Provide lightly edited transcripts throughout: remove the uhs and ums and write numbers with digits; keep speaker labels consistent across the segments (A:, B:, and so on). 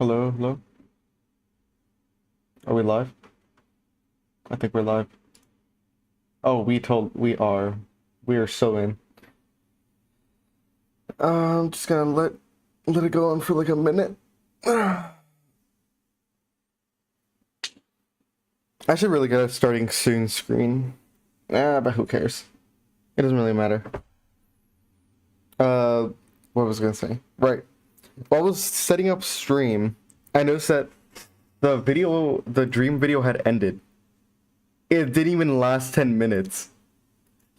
A: Hello, hello. Are we live? I think we're live. Oh, we are. We are so in. I'm just gonna let it go on for like a minute. I should really get a starting soon screen. But who cares? It doesn't really matter. What was I gonna say? Right. While I was setting up stream, I noticed that the dream video had ended. It didn't even last 10 minutes.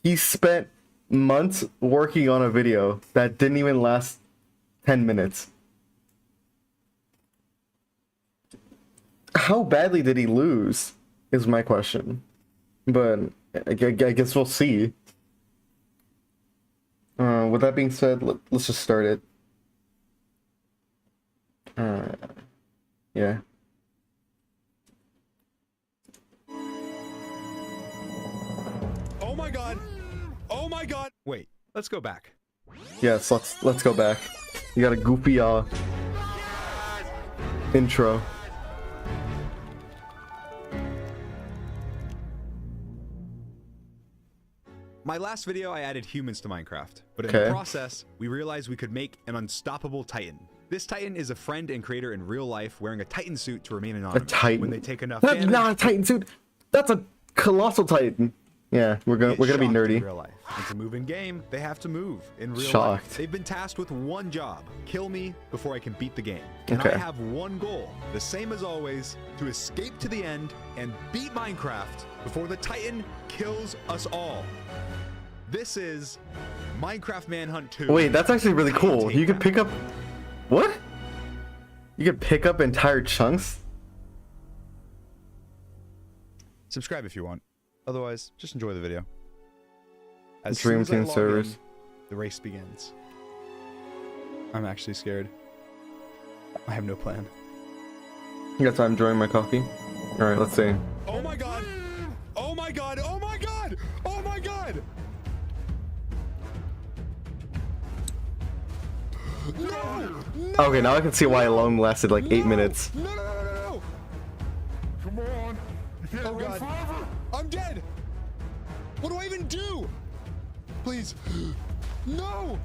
A: He spent months working on a video that didn't even last 10 minutes. How badly did he lose is my question. But I guess we'll see. With that being said, let's just start it. Yeah.
B: Oh my god! Oh my god! Wait, let's go back.
A: Yes, let's go back. You got a goofy intro.
B: My last video, I added humans to Minecraft, but in the process, we realized we could make an unstoppable Titan. This Titan is a friend and creator in real life wearing a Titan suit to remain anonymous.
A: A Titan?
B: When they take enough
A: That's
B: damage,
A: not a Titan suit. That's a colossal Titan. Yeah, we're gonna be nerdy.
B: In real life. And to move in game, they have to move in real
A: Shocked.
B: life. They've been tasked with one job: kill me before I can beat the game. And
A: Okay.
B: I have one goal, the same as always, to escape to the end and beat Minecraft before the Titan kills us all. This is Minecraft Manhunt 2.
A: Wait, that's actually really cool. You can pick up... What? You can pick up entire chunks?
B: Subscribe if you want. Otherwise, just enjoy the video. As
A: Dream
B: soon
A: Team
B: as I log
A: servers.
B: in, the race begins. I'm actually scared. I have no plan.
A: That's why I'm enjoying my coffee. Alright, let's see.
B: Oh my god! Oh my god! Oh my god! Oh my god! No! No!
A: Okay, now I can see why alone lasted like 8 minutes.
B: No, no, no, no, no!
C: Come on! You can't
B: Oh
C: run
B: god!
C: forever!
B: I'm dead! What do I even do? Please! No!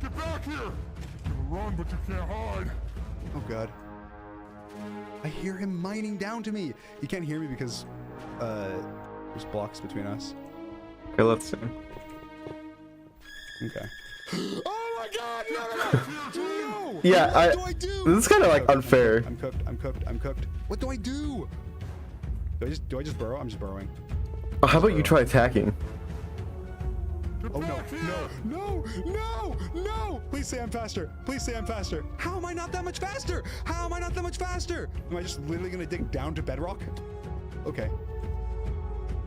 C: Get back here! You can run, but you can't hide.
B: Oh god. I hear him mining down to me. He can't hear me because there's blocks between us.
A: Okay, let's see.
B: Okay. Oh my god! No, no, no! No!
A: Yeah,
B: What do I do?
A: This is kind of like unfair.
B: I'm cooked. I'm cooked. I'm cooked. What do I do? Do I just burrow? I'm just burrowing.
A: Oh, how about you try attacking?
B: Oh no! No! No! No! No! Please say I'm faster. Please say I'm faster. How am I not that much faster? How am I not that much faster? Am I just literally gonna dig down to bedrock? Okay.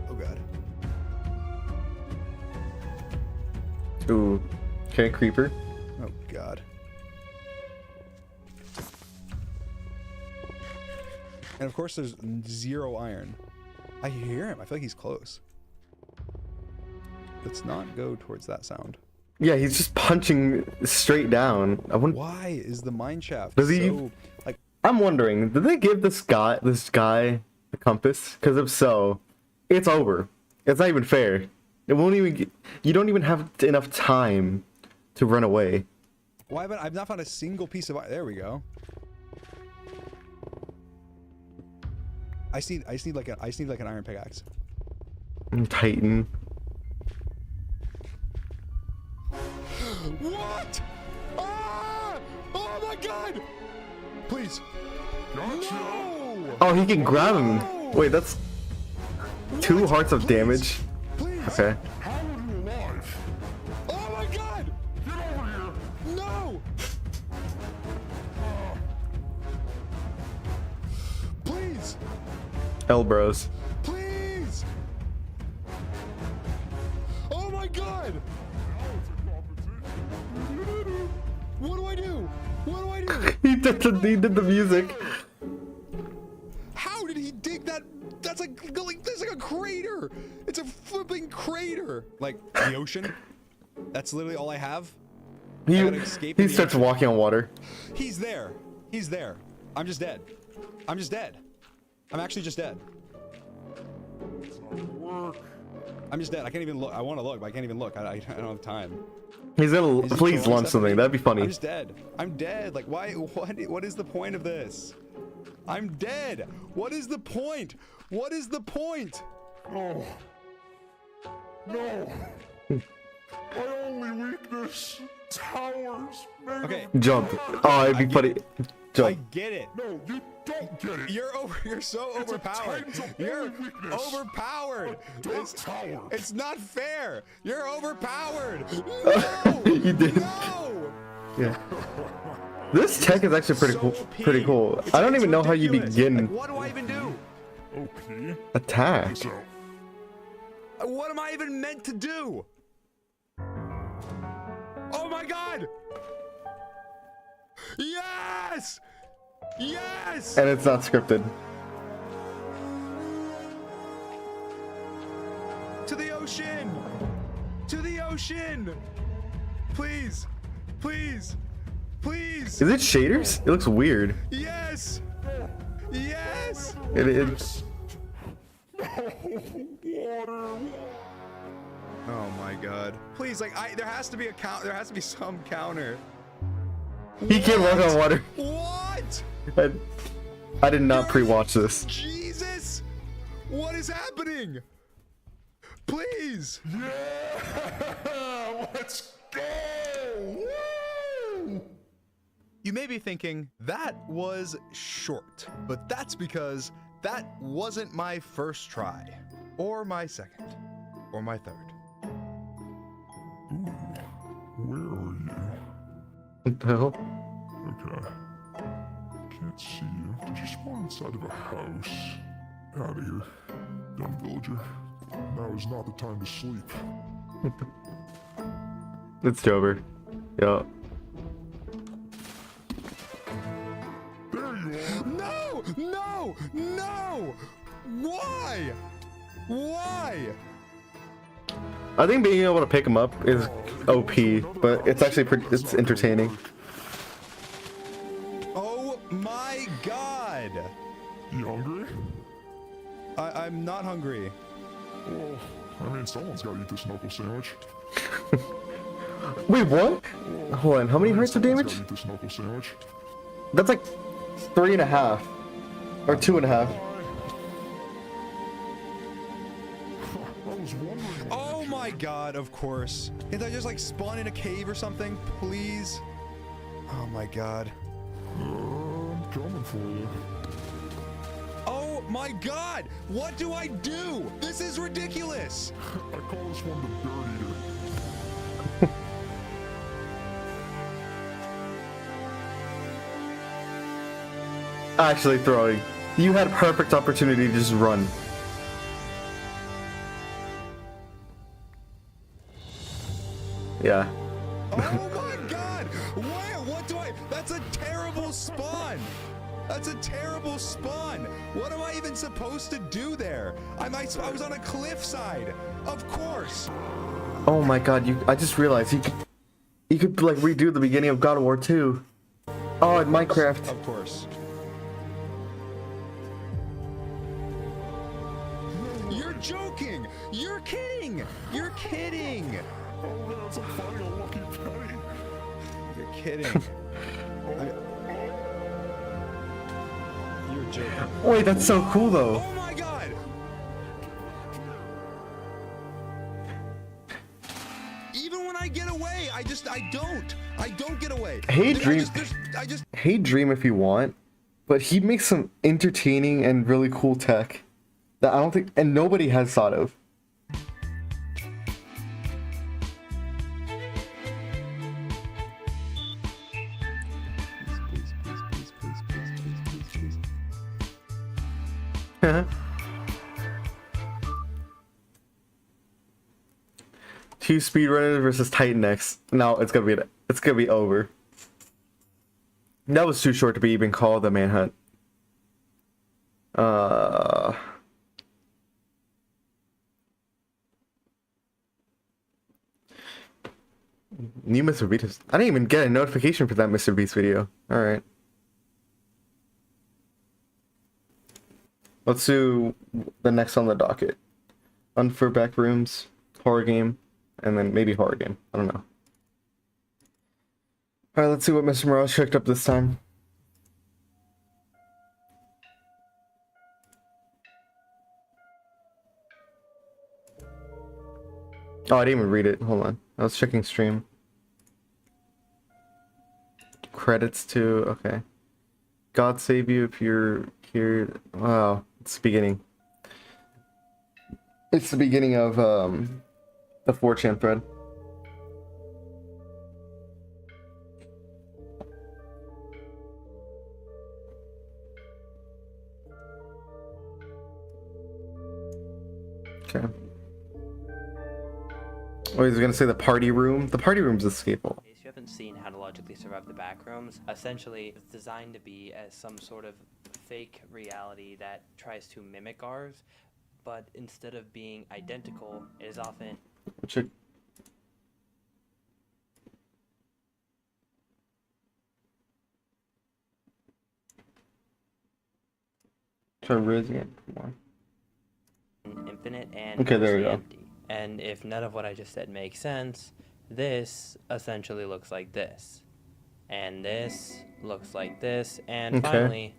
B: Oh god.
A: Ooh. Okay, creeper.
B: Oh god. And of course there's 0 iron. I hear him. I feel like he's close. Let's not go towards that sound.
A: Yeah, he's just punching straight down. I wouldn't...
B: Why is the mine shaft
A: Does he...
B: so like
A: I'm wondering, did they give this guy a compass? Because if so, it's over. It's not even fair. It won't even get... You don't even have enough time to run away.
B: why haven't I've not found a single piece of iron? There we go. I just need like an iron pickaxe.
A: Titan.
B: What? Ah! Oh my god! Please.
C: Gotcha!
B: No!
A: Oh, he can grab him. Wait, that's 2
B: What?
A: hearts of
B: Please.
A: damage.
B: Please.
A: Okay.
C: How are you alive?
B: Oh my god!
C: Get over here!
B: No! Please!
A: Elbros.
B: Please! Oh my god!
C: Now it's a competition.
B: What do I do? What do I do?
A: He did the music.
B: How did he dig that? That's like a crater. It's a flipping crater. Like the ocean. That's literally all I have.
A: He
B: gotta escape
A: he
B: in the
A: starts
B: ocean.
A: walking on water.
B: He's there. He's there. I'm just dead. I'm just dead. I'm actually just dead.
C: It's not gonna work.
B: I'm just dead. I can't even look. I want to look, but I can't even look. I don't have time.
A: He's gonna
B: He's just
A: please
B: throwing
A: launch
B: stuff at
A: something.
B: me.
A: That'd be funny.
B: I'm just dead. I'm dead. Like, why? What is the point of this? I'm dead. What is the point? What is the point?
C: No. No. My only weakness. Towers. Made
B: Okay.
A: Jump. Oh, it'd be funny.
B: I
A: Jump.
B: get it.
C: No, you don't get it.
B: You're so
C: It's a
B: overpowered.
C: tangible
B: You're
C: weakness.
B: overpowered.
C: Dark tower.
B: It's not fair. You're overpowered. No.
A: You did.
B: No.
A: Yeah. This tech is actually pretty
B: So
A: cool.
B: OP.
A: Pretty cool.
B: It's-
A: I don't
B: it's
A: even know how you
B: ridiculous.
A: begin
B: Like, what do I even do?
C: OP.
A: attack.
C: So,
B: What am I even meant to do? Oh my god! Yes! Yes!
A: And it's not scripted.
B: To the ocean! To the ocean! Please! Please! Please!
A: Is it shaders? It looks weird.
B: Yes! Yes!
A: It is.
C: water.
B: Oh my god. Please, like, there has to be a count. There has to be some counter.
A: He can't walk on water.
B: What?
A: I did not pre-watch this.
B: Jesus! What is happening? Please!
C: Yeah, let's go. Woo!
B: You may be thinking, that was short, but that's because that wasn't my first try, or my second, or my third.
C: Where are you?
A: What the hell?
C: Okay. Can't see you. Did you spawn inside of a house? Out of here, dumb villager. Now is not the time to sleep.
A: It's Jover. Yeah.
C: There you are.
B: No! No! No! Why? Why?
A: I think being able to pick him up is OP, but it's actually it's entertaining.
B: Oh my god!
C: You hungry?
B: I'm not hungry.
C: Well, I mean, someone's got to eat this knuckle sandwich.
A: Wait, what? Hold on, how many hearts of
C: Someone's
A: damage?
C: gotta eat this knuckle sandwich.
A: That's like 3.5. Or 2.5.
C: I was wondering.
B: Oh my god, of course. Did I just like spawn in a cave or something? Please? Oh my god.
C: I'm coming for you.
B: Oh my god! What do I do? This is ridiculous!
C: I call this one the Dirt Eater.
A: Actually throwing. You had perfect opportunity to just run. Yeah.
B: Oh my god! What do I? That's a terrible spawn! That's a terrible spawn! What am I even supposed to do there? I was on a cliffside! Of course!
A: Oh my god, I just realized you could like redo the beginning of God of War 2. Oh, in Minecraft.
B: Of course. You're joking! You're kidding! You're kidding!
C: Oh man, it's like finding a lucky penny.
B: You're kidding. You're joking.
A: Wait, that's so cool though.
B: Oh my god! Even when I get away, I don't get away.
A: Hey, Dream.
B: I just
A: Hey, Dream if you want, but he makes some entertaining and really cool tech that I don't think, and nobody has thought of. Two speedrunners versus Titan X. No, it's gonna be over. That was too short to be even called the manhunt. New Mr. Beast. I didn't even get a notification for that Mr. Beast video. Alright. Let's do the next on the docket. Unfair backrooms, horror game, and then maybe horror game. I don't know. Alright, let's see what Mr. Mirage checked up this time. Oh, I didn't even read it. Hold on. I was checking stream. Credits to... Okay. God save you if you're here. Wow. It's the beginning. It's the beginning of the 4chan thread. Okay. Oh, he's gonna say the party room. The party room's escapable.
D: If you haven't seen How to Logically Survive the Backrooms, essentially it's designed to be as some sort of fake reality that tries to mimic ours, but instead of being identical, it is often...
A: Check. Try raising it more.
D: Infinite and
A: Okay, there we go.
D: empty. And if none of what I just said makes sense, this essentially looks like this. And this looks like this. And
A: Okay.
D: finally,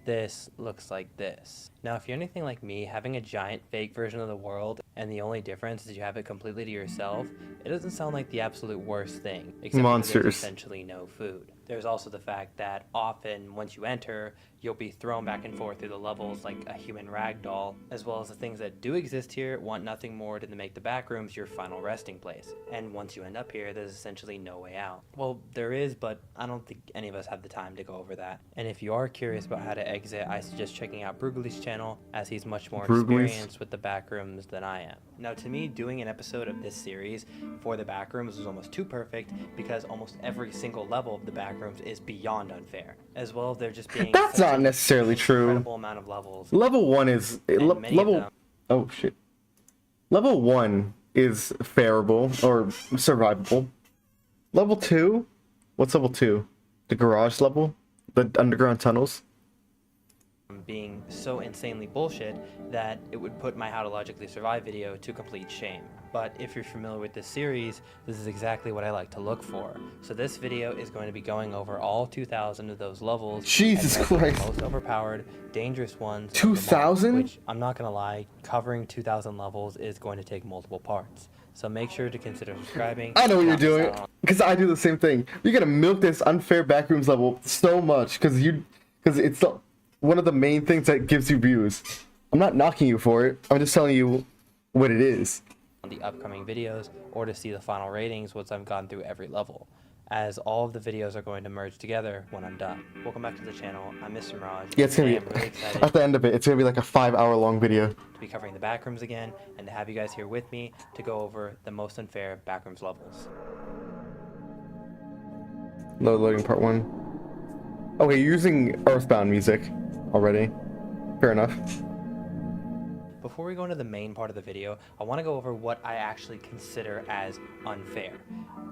D: this looks like this. Now, if you're anything like me, having a giant fake version of the world and the only difference is you have it completely to yourself, it doesn't sound like the absolute worst thing, except
A: Monsters.
D: there's essentially no food. There's also the fact that often once you enter, you'll be thrown back and forth through the levels like a human ragdoll, as well as the things that do exist here want nothing more than to make the backrooms your final resting place. And once you end up here, there's essentially no way out. Well, there is, but I don't think any of us have the time to go over that. And if you are curious about how to exit, I suggest checking out Brugely's channel, as he's much more
A: Brugely's?
D: experienced with the backrooms than I am. Now, to me, doing an episode of this series for the backrooms was almost too perfect, because almost every single level of the backrooms is beyond unfair, as well as there just being
A: That's not necessarily true.
D: incredible amount of levels.
A: Level 1 is
D: And many of
A: level.
D: them-
A: Oh shit. Level 1 is fairable or survivable. Level 2? What's level 2? The garage level? The underground tunnels?
D: Being so insanely bullshit that it would put my How to Logically Survive video to complete shame. But if you're familiar with this series, this is exactly what I like to look for. So this video is going to be going over all 2,000 of those levels.
A: Jesus
D: and ranking
A: Christ.
D: the most overpowered, dangerous ones. of them all,
A: 2,000?
D: Which, I'm not gonna lie, covering 2,000 levels is going to take multiple parts. So make sure to consider subscribing.
A: I know what you're
D: not miss
A: doing.
D: out on-
A: Because I do the same thing. You're gonna milk this unfair backrooms level so much because it's one of the main things that gives you views. I'm not knocking you for it. I'm just telling you what it is.
D: on the upcoming videos, or to see the final ratings once I've gone through every level, as all of the videos are going to merge together when I'm done. Welcome back to the channel. I'm Mr. Mirage.
A: Yeah, it's gonna
D: and
A: be
D: I'm really excited
A: at the end of it. It's gonna be like a 5-hour long video.
D: to be covering the backrooms again, and to have you guys here with me to go over the most unfair backrooms levels.
A: Loading part 1. Okay, you're using Earthbound music already. Fair enough.
D: Before we go into the main part of the video, I want to go over what I actually consider as unfair.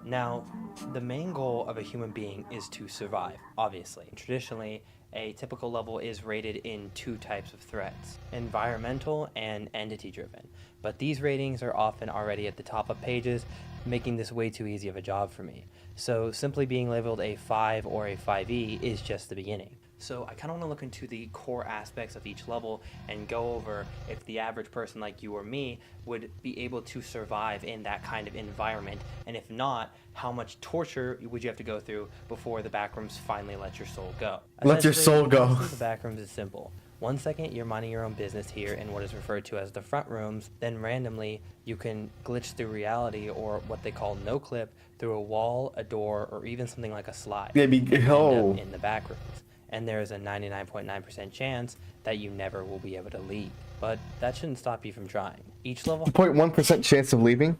D: Now, the main goal of a human being is to survive, obviously. Traditionally, a typical level is rated in 2 types of threats: environmental and entity driven. But these ratings are often already at the top of pages, making this way too easy of a job for me. So simply being labeled a 5 or a 5e is just the beginning. So I kind of want to look into the core aspects of each level and go over if the average person like you or me would be able to survive in that kind of environment, and if not, how much torture would you have to go through before the backrooms finally let your soul go.
A: Let your
D: Essentially,
A: soul go.
D: the concept of the backrooms is simple. One second you're minding your own business here in what is referred to as the front rooms, then randomly you can glitch through reality, or what they call no clip, through a wall, a door, or even something like a slide.
A: Yeah,
D: and end
A: oh.
D: up in the backrooms. And there is a 99.9% chance that you never will be able to leave. But that shouldn't stop you from trying. Each level
A: 0.1% chance of leaving.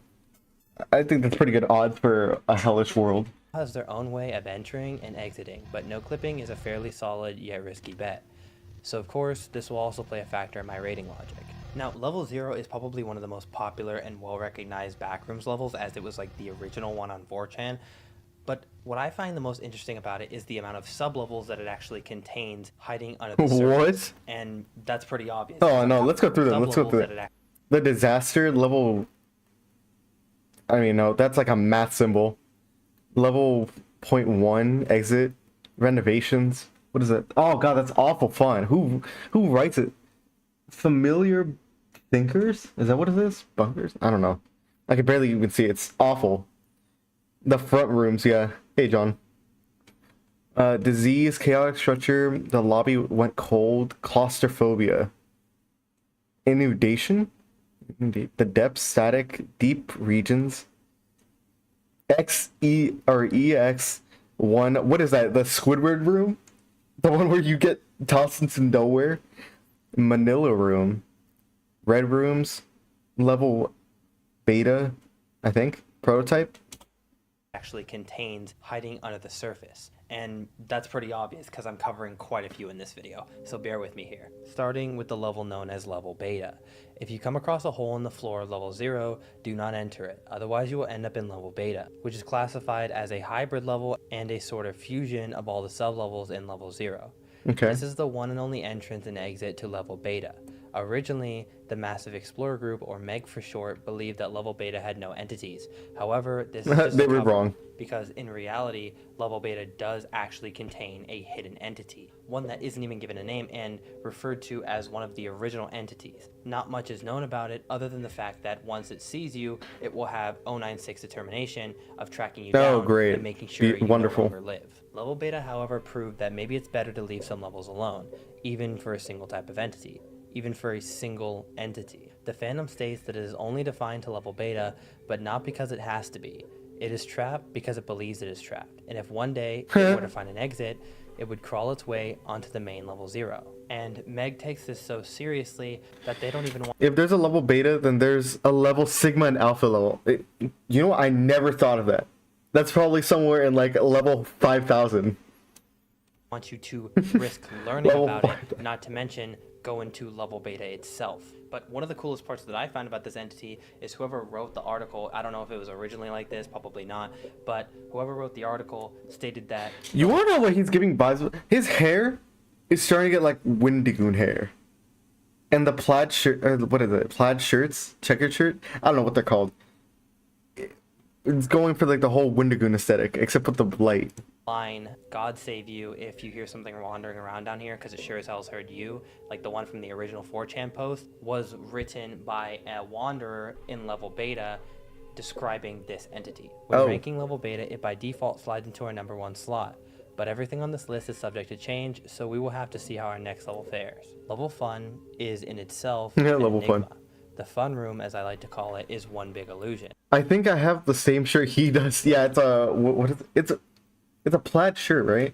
A: I think that's pretty good odds for a hellish world.
D: has their own way of entering and exiting, but no clipping is a fairly solid yet risky bet. So of course, this will also play a factor in my rating logic. Now, level 0 is probably one of the most popular and well-recognized backrooms levels, as it was like the original one on 4chan. But what I find the most interesting about it is the amount of sub-levels that it actually contains hiding under the surface.
A: What?
D: And that's pretty obvious.
A: Oh no, let's go through them. Let's go through it. The disaster level. I mean, no, that's like a math symbol. Level 0.1 exit renovations. What is it? Oh god, that's awful fun. Who writes it? Familiar thinkers? Is that what it is? Bunkers? I don't know. I can barely even see it. It's awful. The front rooms, yeah. Hey, John. Disease, chaotic structure, the lobby went cold, claustrophobia. Inundation? The depth, static, deep regions. EX1. What is that? The Squidward room? The one where you get tossed into nowhere? Manila room. Red rooms. Level beta, I think. Prototype.
D: Actually contains hiding under the surface, and that's pretty obvious because I'm covering quite a few in this video, so bear with me here. Starting with the level known as level beta. If you come across a hole in the floor of level 0, do not enter it, otherwise you will end up in level beta, which is classified as a hybrid level and a sort of fusion of all the sub-levels in level 0.
A: Okay.
D: This is the one and only entrance and exit to level beta. Originally, the Massive Explorer Group, or MEG for short, believed that level beta had no entities. However, this is just
A: they were wrong.
D: Because in reality, level beta does actually contain a hidden entity, one that isn't even given a name and referred to as one of the original entities. Not much is known about it other than the fact that once it sees you, it will have 096 determination of tracking you down
A: great.
D: and making sure you
A: Wonderful.
D: no longer live. Level beta, however, proved that maybe it's better to leave some levels alone, even for a single type of entity. Even for a single entity. The fandom states that it is only defined to level beta, but not because it has to be. It is trapped because it believes it is trapped, and if one day it were to find an exit, it would crawl its way onto the main level 0. And Meg takes this so seriously that they don't even want—
A: If there's a level beta, then there's a level sigma and alpha level. You know what? I never thought of that. That's probably somewhere in like level 5,000.
D: Want you to risk learning about it, not to mention go into level beta itself. But one of the coolest parts that I found about this entity is whoever wrote the article, I don't know if it was originally like this, probably not, but whoever wrote the article stated that—
A: You wanna know what he's giving vibes with? His hair is starting to get like Wendigoon hair. And the plaid shirt, what is it? Plaid shirts? Checkered shirt? I don't know what they're called. It's going for like the whole Wendigoon aesthetic, except with the light.
D: Line, God save you if you hear something wandering around down here, because it sure as hell's heard you, like the one from the original 4chan post, was written by a wanderer in level beta describing this entity. When ranking level beta, it by default slides into our number 1 slot, but everything on this list is subject to change, so we will have to see how our next level fares. Level fun is in itself an
A: level
D: enigma.
A: fun.
D: The fun room, as I like to call it, is one big illusion.
A: I think I have the same shirt he does. Yeah, it's a, what is it? It's a plaid shirt, right?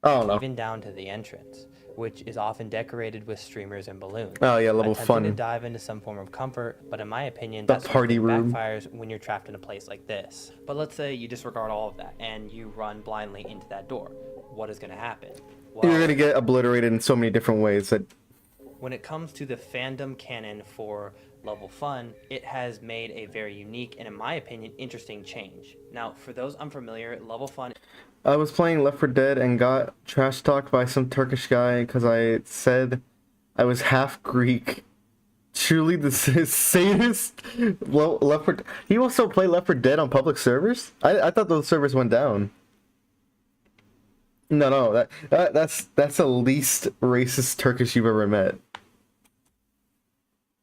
A: I don't know.
D: Even down to the entrance, which is often decorated with streamers and balloons.
A: Oh yeah, level
D: Attempting
A: fun.
D: to dive into some form of comfort, but in my opinion,
A: The
D: that's
A: party room.
D: backfires when you're trapped in a place like this. But let's say you disregard all of that and you run blindly into that door. What is going to happen? Well,
A: You're gonna get obliterated in so many different ways that...
D: when it comes to the fandom canon for level fun, it has made a very unique and, in my opinion, interesting change. Now, for those unfamiliar, level fun—
A: I was playing Left 4 Dead and got trash talked by some Turkish guy because I said I was half Greek. Truly the sadist. Well, Left 4... He also play Left 4 Dead on public servers? I thought those servers went down. No, that's the least racist Turkish you've ever met.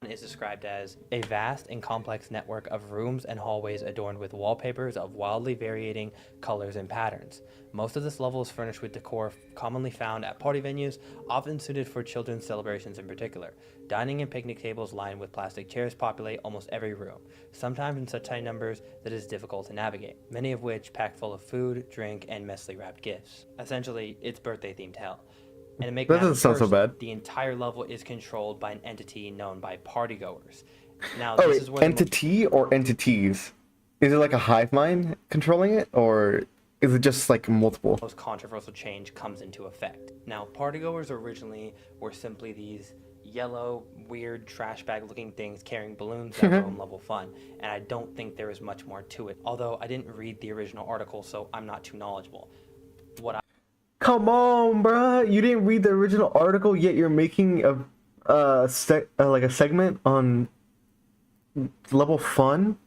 D: is described as a vast and complex network of rooms and hallways adorned with wallpapers of wildly varying colors and patterns. Most of this level is furnished with decor commonly found at party venues, often suited for children's celebrations in particular. Dining and picnic tables lined with plastic chairs populate almost every room, sometimes in such high numbers that it is difficult to navigate, many of which packed full of food, drink, and messily wrapped gifts. Essentially, it's birthday-themed hell. And to make
A: That
D: matters
A: doesn't sound so
D: worse,
A: bad.
D: the entire level is controlled by an entity known by partygoers. Now,
A: Oh,
D: this
A: wait,
D: is where
A: entity or entities? Is it like a hive mind controlling it, or is it just like multiple?
D: most controversial change comes into effect. Now, partygoers originally were simply these yellow, weird trash bag looking things carrying balloons that roam level fun, and I don't think there is much more to it. Although I didn't read the original article, so I'm not too knowledgeable. What I
A: Come on, bruh. You didn't read the original article, yet you're making a like a segment on level fun?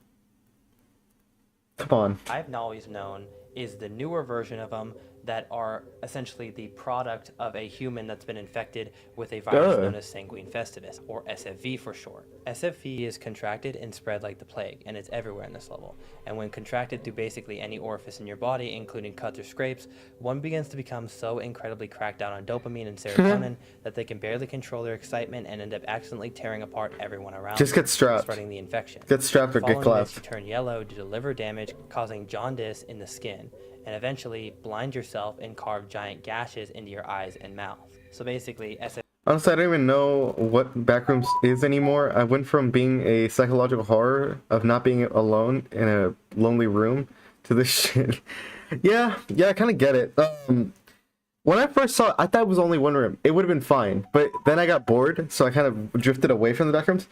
A: Come on.
D: I've always known is the newer version of them that are essentially the product of a human that's been infected with a virus known as sanguine festivus, or SFV for short. SFV is contracted and spread like the plague, and it's everywhere in this level. And when contracted through basically any orifice in your body, including cuts or scrapes, one begins to become so incredibly cracked out on dopamine and serotonin that they can barely control their excitement and end up accidentally tearing apart everyone around
A: Just get strapped.
D: spreading the infection.
A: Get strapped or get
D: Following this,
A: clapped.
D: you turn yellow due to liver damage, causing jaundice in the skin, and eventually blind yourself and carve giant gashes into your eyes and mouth. So basically,
A: Honestly, I don't even know what Backrooms is anymore. I went from being a psychological horror of not being alone in a lonely room to this shit. Yeah, I kind of get it. When I first saw it, I thought it was only one room. It would have been fine, but then I got bored, so I kind of drifted away from the Backrooms.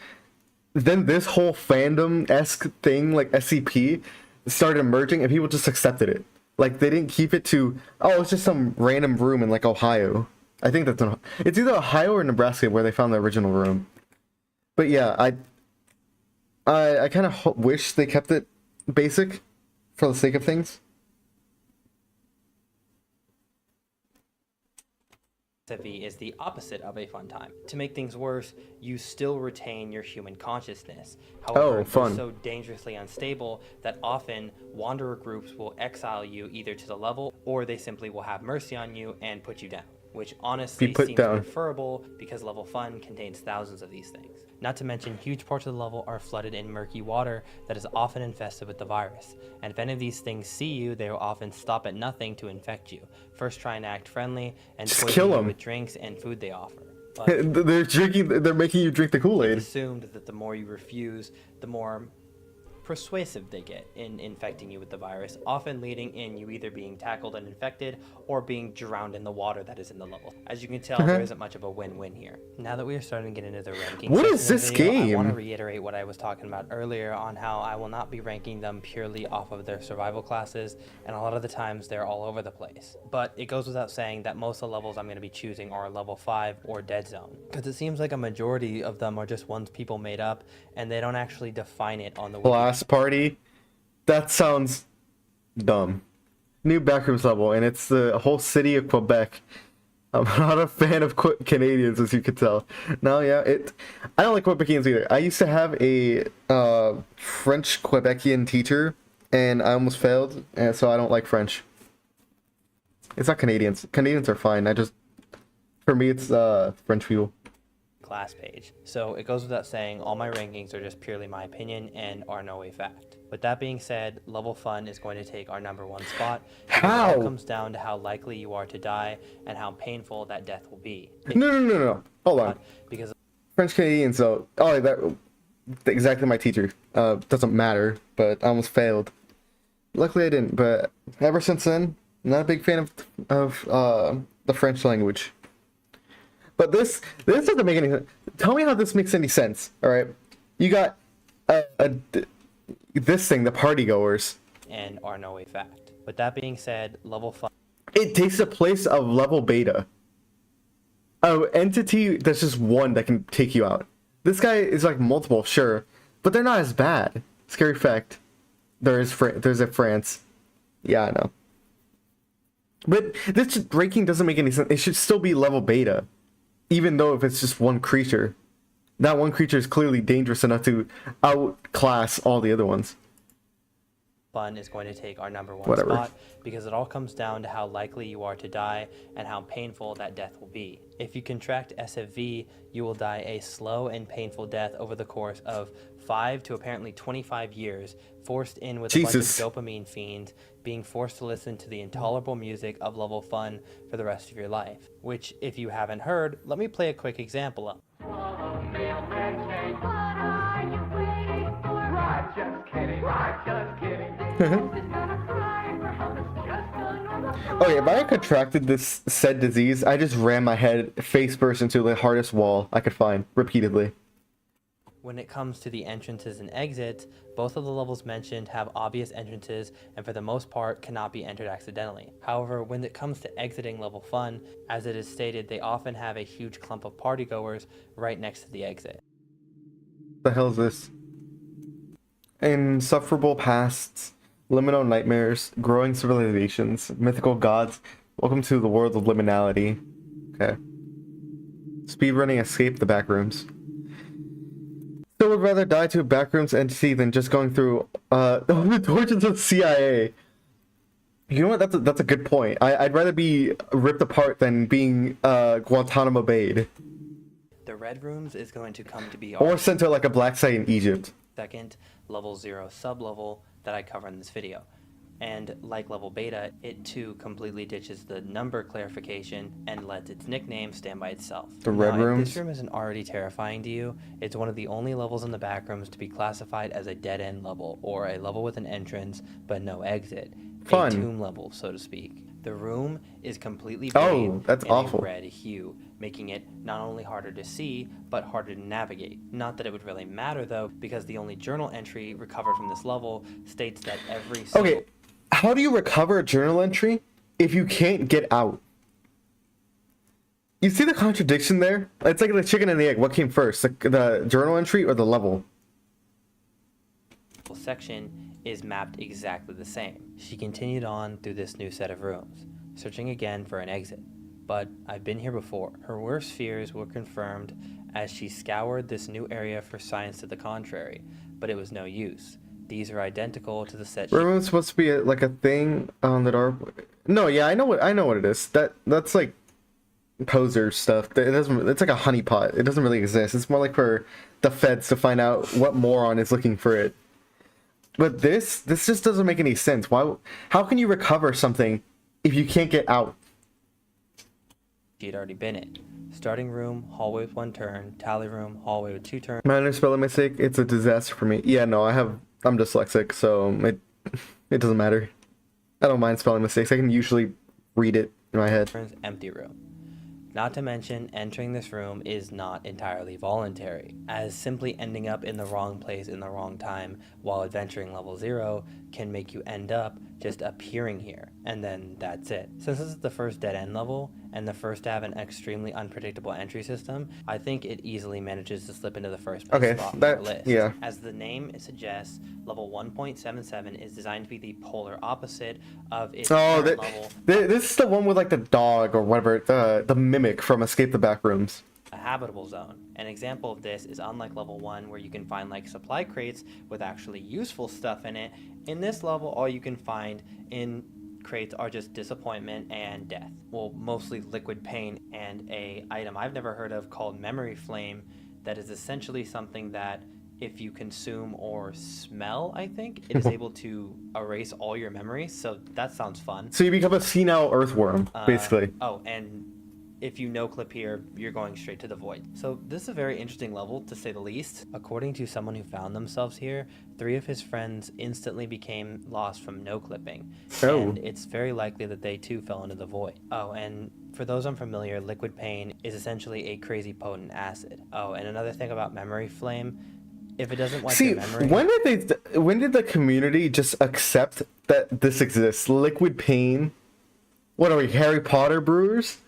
A: Then this whole fandom-esque thing, like SCP, started emerging, and people just accepted it. Like, they didn't keep it to, oh, it's just some random room in, like, Ohio. I think that's it's either Ohio or Nebraska where they found the original room. But yeah, I kind of wish they kept it basic for the sake of things.
D: SFV is the opposite of a fun time. To make things worse, you still retain your human consciousness. However,
A: Oh, fun.
D: You're so dangerously unstable that often wanderer groups will exile you either to the level, or they simply will have mercy on you and put you down, which honestly
A: Be put
D: seems
A: down.
D: preferable because level fun contains thousands of these things. Not to mention, huge parts of the level are flooded in murky water that is often infested with the virus. And if any of these things see you, they will often stop at nothing to infect you. First trying to act friendly and
A: Just
D: poison
A: kill
D: you
A: 'em.
D: with drinks and food they offer. But
A: They're making you drink the
D: it's
A: Kool-Aid.
D: assumed that the more you refuse, the more persuasive they get in infecting you with the virus, often leading in you either being tackled and infected or being drowned in the water that is in the level. As you can tell, there isn't much of a win-win here. Now that we are starting to get into the ranking
A: What
D: section
A: is
D: of
A: this
D: the video, I want to
A: game?
D: reiterate what I was talking about earlier on how I will not be ranking them purely off of their survival classes, and a lot of the times they're all over the place. But it goes without saying that most of the levels I'm going to be choosing are level 5 or Dead Zone, because it seems like a majority of them are just ones people made up, and they don't actually define it on the wiki.
A: Blast Party? That sounds dumb. New Backrooms level, and it's the whole city of Quebec. I'm not a fan of Canadians, as you could tell. No, yeah, I don't like Quebecians either. I used to have a French Quebecian teacher, and I almost failed, and so I don't like French. It's not Canadians. Canadians are fine. For me, it's French people.
D: Class page. So it goes without saying, all my rankings are just purely my opinion and are no way fact. With that being said, level fun is going to take our #1 spot. because
A: How?
D: It all comes down to how likely you are to die and how painful that death will be.
A: No. Hold on.
D: Because
A: French Canadians, though. Oh, exactly my teacher. Doesn't matter, but I almost failed. Luckily, I didn't. But ever since then, not a big fan of the French language. But this doesn't make any sense. Tell me how this makes any sense. All right, you got this thing, the party goers.
D: and are no way fact. With that being said, level fun.
A: It takes the place of level beta. Oh, entity that's just one that can take you out. This guy is like multiple, sure, but they're not as bad. Scary fact. There's a France. Yeah, I know. But this ranking doesn't make any sense. It should still be level beta, even though if it's just one creature. That one creature is clearly dangerous enough to outclass all the other ones.
D: Fun is going to take our #1
A: Whatever.
D: spot because it all comes down to how likely you are to die and how painful that death will be. If you contract SFV, you will die a slow and painful death over the course of 5 to apparently 25 years, forced in with
A: Jesus.
D: a bunch of dopamine fiends, being forced to listen to the intolerable music of level fun for the rest of your life. Which, if you haven't heard, let me play a quick example of.
A: Okay, if I contracted this said disease, I just ran my head face first into the hardest wall I could find repeatedly.
D: When it comes to the entrances and exits, both of the levels mentioned have obvious entrances and for the most part cannot be entered accidentally. However, when it comes to exiting level fun, as it is stated, they often have a huge clump of partygoers right next to the exit.
A: The hell is this? Insufferable pasts, liminal nightmares, growing civilizations, mythical gods. Welcome to the world of liminality. Okay. Speedrunning escape the backrooms. Still would rather die to a backrooms entity than just going through the torches of CIA. You know what? That's a good point. I'd rather be ripped apart than being Guantanamo Bay'd.
D: The red rooms is going to come to be
A: Or
D: our
A: sent to like a black site in Egypt.
D: second level 0 sublevel that I cover in this video. And like level beta, it too completely ditches the number clarification and lets its nickname stand by itself.
A: The red
D: Now, if
A: rooms?
D: this room isn't already terrifying to you, it's one of the only levels in the backrooms to be classified as a dead-end level, or a level with an entrance but no exit.
A: Fun.
D: A tomb level, so to speak. The room is completely
A: Oh,
D: bathed
A: that's
D: in
A: awful.
D: a red hue, making it not only harder to see, but harder to navigate. Not that it would really matter though, because the only journal entry recovered from this level states that every single...
A: Okay, how do you recover a journal entry if you can't get out? You see the contradiction there? It's like the chicken and the egg. What came first, the journal entry or the level?
D: section is mapped exactly the same. She continued on through this new set of rooms, searching again for an exit. But I've been here before. Her worst fears were confirmed as she scoured this new area for signs to the contrary, but it was no use. These are identical to the set she...
A: Remember, it's supposed to be like a thing on the dark. No, yeah, I know what it is. That's like poser stuff. It doesn't. It's like a honeypot. It doesn't really exist. It's more like for the feds to find out what moron is looking for it. But this just doesn't make any sense. Why? How can you recover something if you can't get out?
D: She had already been in. Starting room, hallway with 1 turn. Tally room, hallway with 2 turns.
A: Minor spelling mistake. It's a disaster for me. Yeah, no, I'm dyslexic, so it doesn't matter. I don't mind spelling mistakes. I can usually read it in my head.
D: Empty room. Not to mention, entering this room is not entirely voluntary, as simply ending up in the wrong place in the wrong time while adventuring level 0 can make you end up just appearing here, and then that's it. Since this is the first dead-end level, and the first to have an extremely unpredictable entry system, I think it easily manages to slip into the first place spot on our list.
A: Yeah.
D: As the name suggests, level 1.77 is designed to be the polar opposite of its current level.
A: This is the one with like the dog or whatever, the mimic from Escape the Backrooms.
D: A habitable zone. An example of this is unlike level 1 where you can find like supply crates with actually useful stuff in it. In this level, all you can find in crates are just disappointment and death. Well, mostly liquid pain and a item I've never heard of called memory flame that is essentially something that if you consume or smell, I think, it is able to erase all your memories. So that sounds fun.
A: So you become a senile earthworm, basically.
D: Oh, and if you no-clip here, you're going straight to the void. So this is a very interesting level, to say the least. According to someone who found themselves here, 3 of his friends instantly became lost from no-clipping.
A: Oh.
D: And it's very likely that they too fell into the void. Oh, and for those unfamiliar, liquid pain is essentially a crazy potent acid. Oh, and another thing about memory flame, if it doesn't wipe your memory...
A: when did the community just accept that this exists? Liquid pain? What are we, Harry Potter brewers?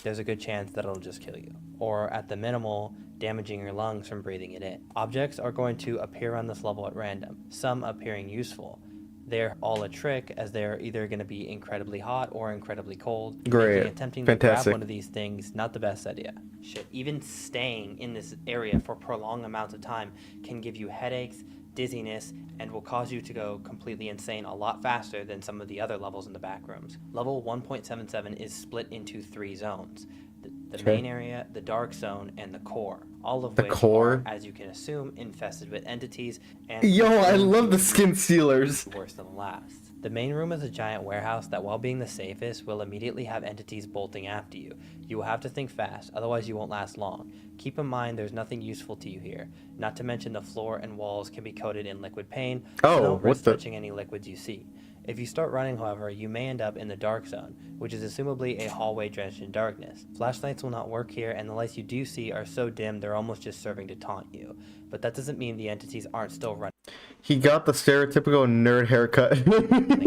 D: There's a good chance that it'll just kill you, or at the minimal, damaging your lungs from breathing it in. Objects are going to appear on this level at random, some appearing useful. They're all a trick, as they're either going to be incredibly hot or incredibly cold.
A: Great.
D: Attempting
A: Fantastic.
D: to grab one of these things, not the best idea. Shit, even staying in this area for prolonged amounts of time can give you headaches, dizziness, and will cause you to go completely insane a lot faster than some of the other levels in the back rooms. Level 1.77 is split into 3 zones. The main area, the dark zone, and the core. All of which are, as you can assume, infested with entities. And
A: yo, I love the skin sealers.
D: Worse than the last. The main room is a giant warehouse that, while being the safest, will immediately have entities bolting after you. You will have to think fast, otherwise you won't last long. Keep in mind there's nothing useful to you here. Not to mention the floor and walls can be coated in liquid paint, so don't risk touching any liquids you see. If you start running, however, you may end up in the dark zone, which is assumably a hallway drenched in darkness. Flashlights will not work here, and the lights you do see are so dim they're almost just serving to taunt you. But that doesn't mean the entities aren't still running.
A: He got the stereotypical nerd haircut.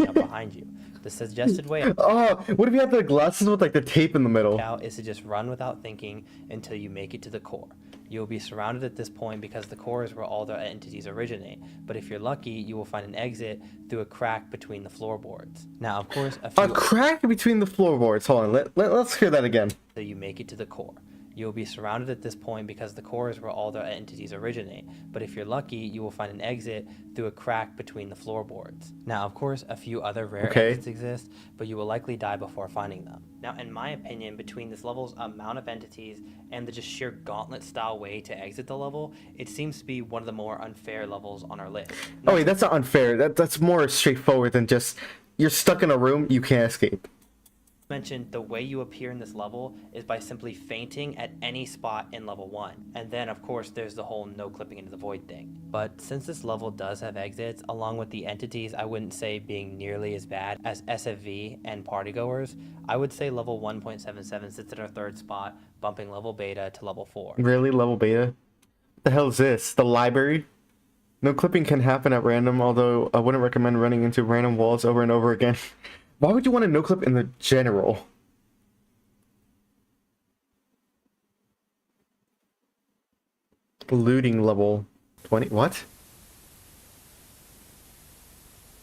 D: Up behind you. The suggested way
A: Oh, what if you had the glasses with like the tape in the middle?
D: out is to just run without thinking until you make it to the core. You will be surrounded at this point because the core is where all the entities originate, but if you're lucky, you will find an exit through a crack between the floorboards. Now, of course,
A: A crack between the floorboards. Hold on, let's hear that again.
D: so you make it to the core. You will be surrounded at this point because the core is where all the entities originate, but if you're lucky, you will find an exit through a crack between the floorboards. Now, of course, a few other rare exits exist, but you will likely die before finding them. Now, in my opinion, between this level's amount of entities and the just sheer gauntlet-style way to exit the level, it seems to be one of the more unfair levels on our list.
A: Oh wait, that's not unfair. That's more straightforward than just you're stuck in a room, you can't escape.
D: Mentioned, the way you appear in this level is by simply fainting at any spot in level 1, and then of course there's the whole no clipping into the void thing. But since this level does have exits, along with the entities I wouldn't say being nearly as bad as SFV and partygoers, I would say level 1.77 sits at our 3rd spot, bumping level beta to level 4.
A: Really, level beta? What the hell is this? The library? No clipping can happen at random, although I wouldn't recommend running into random walls over and over again. Why would you want to no clip in the general? Looting level 20. What?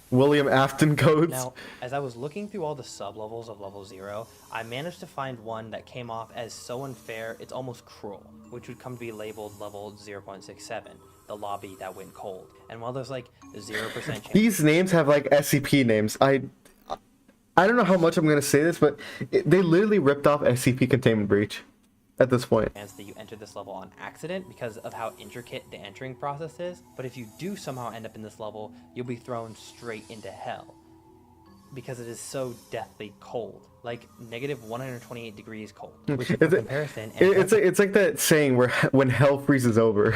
A: William Afton codes.
D: Now, as I was looking through all the sub-levels of level 0, I managed to find one that came off as so unfair it's almost cruel, which would come to be labeled level 0.67, the lobby that went cold. And while there's like 0% chance
A: These names have like SCP names. I don't know how much I'm gonna say this, but they literally ripped off SCP Containment Breach at this point.
D: that you enter this level on accident because of how intricate the entering process is, but if you do somehow end up in this level, you'll be thrown straight into hell because it is so deathly cold, like negative 128 degrees cold. Which, for comparison,
A: It's like that saying where when hell freezes over.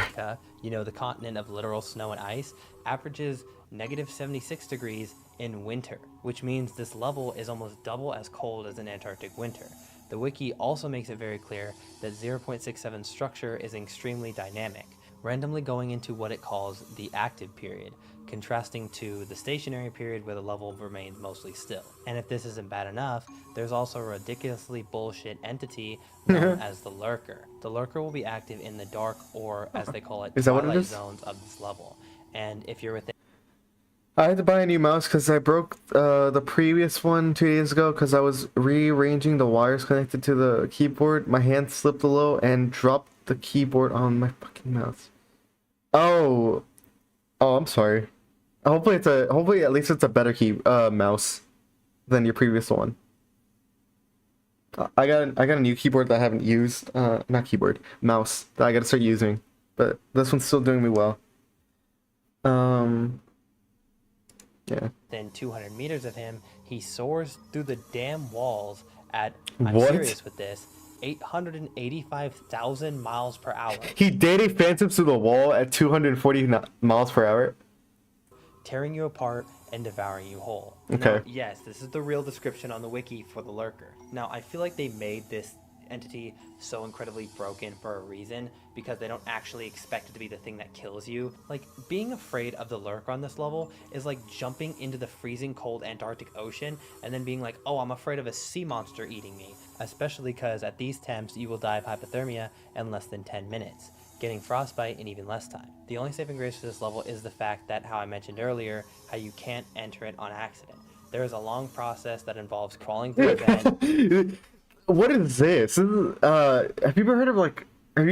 D: you know, the continent of literal snow and ice, averages negative 76 degrees in winter, which means this level is almost double as cold as an Antarctic winter. The wiki also makes it very clear that 0.67 structure is extremely dynamic, randomly going into what it calls the active period, contrasting to the stationary period where the level remains mostly still. And if this isn't bad enough, there's also a ridiculously bullshit entity known as the Lurker. The Lurker will be active in the dark, or as they call it, twilight zones of this level. And if you're within...
A: I had to buy a new mouse because I broke the previous one 2 days ago because I was rearranging the wires connected to the keyboard. My hand slipped a little and dropped the keyboard on my fucking mouse. Oh, I'm sorry. Hopefully at least it's a better mouse than your previous one. I got a new keyboard that I haven't used. Not keyboard, mouse that I gotta start using. But this one's still doing me well. Yeah.
D: Within 200 meters of him, he soars through the damn walls at, I'm
A: What?
D: serious with this, 885,000 miles per hour.
A: He dated phantoms through the wall at 240 miles per hour.
D: Tearing you apart and devouring you whole.
A: Okay.
D: Now, yes, this is the real description on the wiki for the Lurker. Now, I feel like they made this entity so incredibly broken for a reason because they don't actually expect it to be the thing that kills you. Like, being afraid of the Lurker on this level is like jumping into the freezing cold Antarctic Ocean and then being like, oh, I'm afraid of a sea monster eating me. Especially because at these temps you will die of hypothermia in less than 10 minutes, getting frostbite in even less time. The only saving grace for this level is the fact that, how I mentioned earlier, how you can't enter it on accident. There is a long process that involves crawling through a vent.
A: What is this? Have you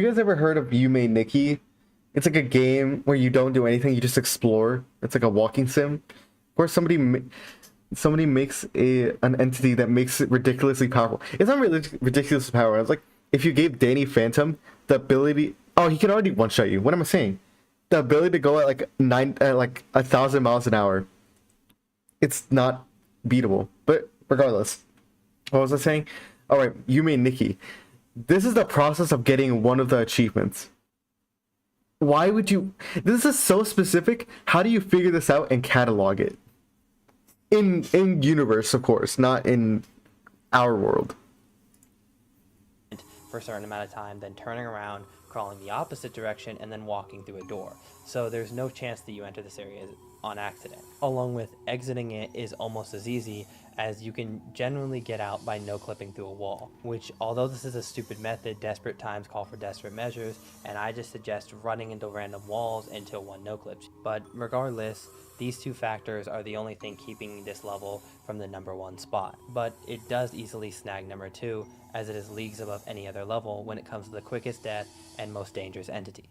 A: guys ever heard of You Made Nikki? It's like a game where you don't do anything, you just explore. It's like a walking sim. Or somebody makes an entity that makes it ridiculously powerful. It's not really ridiculously powerful. It's like if you gave Danny Phantom the ability, he can already one-shot you. What am I saying? The ability to go at like 1,000 miles an hour. it's not beatable. But regardless, what was I saying? All right, you made Nikki. This is the process of getting one of the achievements. Why would you? This is so specific. How do you figure this out and catalog it? In universe, of course, not in our world.
D: For a certain amount of time, then turning around, crawling the opposite direction, and then walking through a door. So there's no chance that you enter this area on accident. Along with exiting it is almost as easy, as you can generally get out by no clipping through a wall, which, although this is a stupid method, desperate times call for desperate measures, and I just suggest running into random walls until one no clips. But regardless, these two factors are the only thing keeping this level from the #1 spot. But it does easily snag #2, as it is leagues above any other level when it comes to the quickest death and most dangerous entity.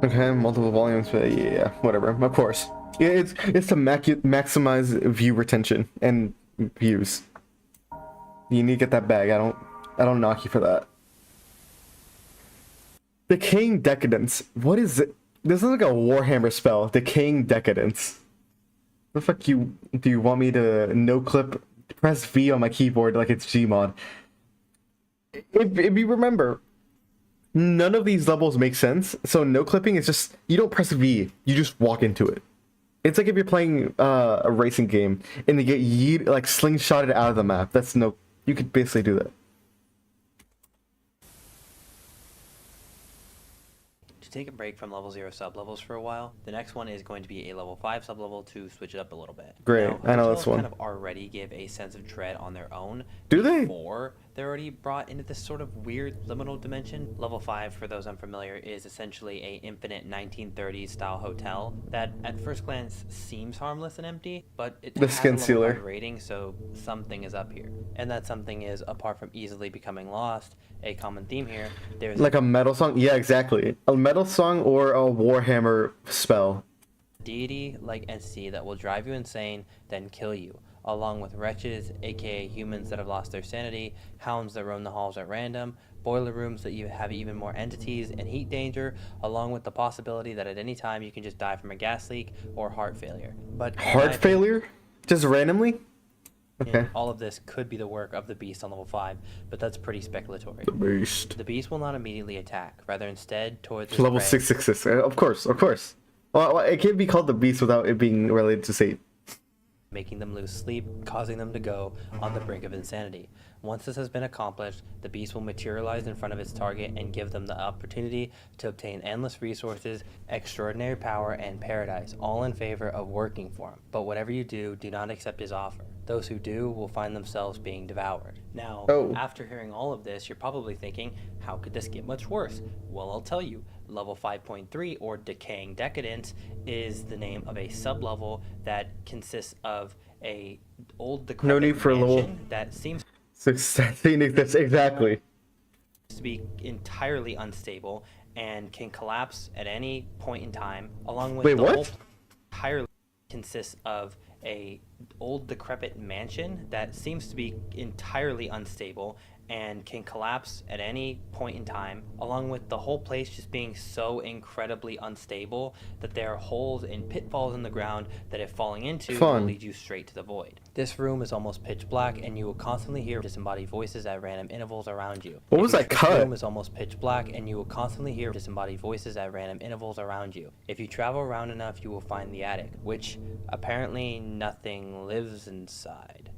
A: Okay, multiple volumes, but yeah, whatever. Of course, yeah, it's to maximize view retention and views. You need to get that bag. I don't knock you for that. Decaying Decadence. What is it? This is like a Warhammer spell. Decaying Decadence. The fuck do you want me to no clip? Press V on my keyboard like it's Gmod. If you remember, none of these levels make sense. So no clipping is just, you don't press V, you just walk into it. It's like if you're playing a racing game and you get like slingshotted out of the map. That's no, you could basically do that.
D: Take a break from level 0 sublevels for a while. The next one is going to be a level 5 sublevel to switch it up a little bit.
A: Great,
D: now,
A: I know this one.
D: Kind of already give a sense of dread on their own.
A: Do they?
D: Before they're already brought into this sort of weird liminal dimension. Level 5, for those unfamiliar, is essentially a infinite 1930s style hotel that at first glance seems harmless and empty, but it
A: The
D: has
A: skin
D: a level
A: sealer
D: 5 rating, so something is up here. And that something is, apart from easily becoming lost, a common theme here. There's
A: like a metal song? Yeah, exactly. A metal song or a Warhammer spell.
D: deity-like entity that will drive you insane, then kill you, along with wretches, aka humans that have lost their sanity, hounds that roam the halls at random, boiler rooms that you have even more entities, and heat danger, along with the possibility that at any time you can just die from a gas leak or heart failure. But
A: Heart failure? Just randomly? Okay.
D: all of this could be the work of the beast on level 5, but that's pretty speculatory.
A: The beast.
D: The beast will not immediately attack, rather instead towards its
A: Level
D: prey.
A: 666. Of course, of course. Well, it can't be called the beast without it being related to Satan.
D: Making them lose sleep, causing them to go on the brink of insanity. Once this has been accomplished, the beast will materialize in front of its target and give them the opportunity to obtain endless resources, extraordinary power, and paradise, all in favor of working for him. But whatever you do, do not accept his offer. Those who do will find themselves being devoured. Now, after hearing all of this, you're probably thinking, how could this get much worse? Well, I'll tell you. Level 5.3, or Decaying Decadence, is the name of a sublevel that consists of a old decrepit
A: No need for a
D: mansion
A: level.
D: that seems
A: That's exactly.
D: to be entirely unstable and can collapse at any point in time, along with
A: Wait,
D: the
A: what?
D: whole entirely consists of a old decrepit mansion that seems to be entirely unstable and can collapse at any point in time, along with the whole place just being so incredibly unstable that there are holes and pitfalls in the ground that if falling into will lead you straight to the void. This room is almost pitch black and you will constantly hear disembodied voices at random intervals around you.
A: What was that cut?
D: This room is almost pitch black and you will constantly hear disembodied voices at random intervals around you. If you travel around enough, you will find the attic, which apparently nothing lives inside.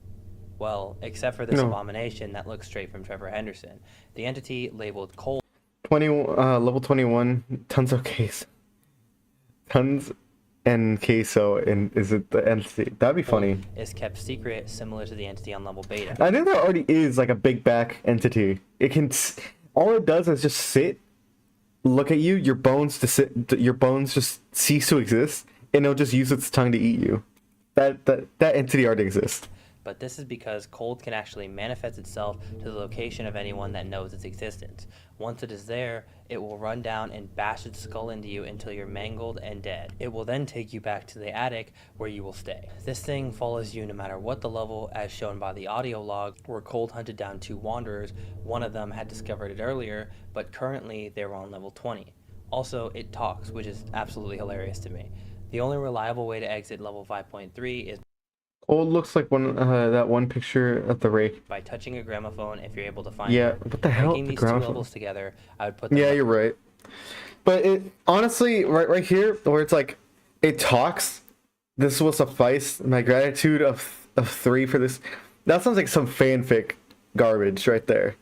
D: Well, except for this abomination that looks straight from Trevor Henderson. The entity labeled Cold
A: Level 21, tons of case. Tons and queso, and is it the entity? That'd be funny.
D: is kept secret, similar to the entity on level beta.
A: I think there already is like a big back entity. It can, all it does is just sit, look at you, your bones just cease to exist, and it'll just use its tongue to eat you. That entity already exists.
D: But this is because cold can actually manifest itself to the location of anyone that knows its existence. Once it is there, it will run down and bash its skull into you until you're mangled and dead. It will then take you back to the attic where you will stay. This thing follows you no matter what the level, as shown by the audio log, where Cold hunted down 2 wanderers. One of them had discovered it earlier, but currently they were on level 20. Also, it talks, which is absolutely hilarious to me. The only reliable way to exit level 5.3 is
A: Oh, it looks like one that one picture at the rake.
D: by touching a gramophone if you're able to find
A: Yeah,
D: one.
A: what the hell?
D: Ranking
A: The
D: these two
A: gramophone.
D: levels together, I would put them
A: Yeah, you're right. But it honestly, right here, where it's like it talks. This will suffice. My gratitude of 3 for this. That sounds like some fanfic garbage right there.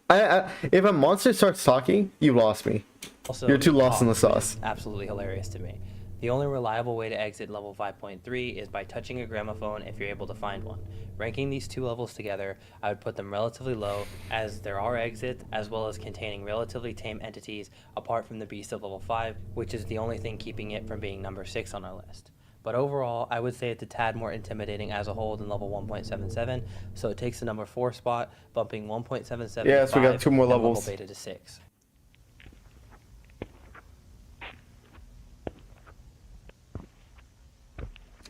A: If a monster starts talking, you lost me.
D: Also,
A: You're too
D: it
A: lost in the
D: talks, which
A: sauce.
D: is absolutely hilarious to me. The only reliable way to exit level 5.3 is by touching a gramophone if you're able to find one. Ranking these two levels together, I would put them relatively low, as there are exits, as well as containing relatively tame entities, apart from the beast of level 5, which is the only thing keeping it from being number 6 on our list. But overall, I would say it's a tad more intimidating as a whole than level 1.77, so it takes the number 4 spot, bumping 1.77
A: Yeah,
D: to
A: so we got
D: 5,
A: two more
D: and level
A: levels.
D: beta to 6.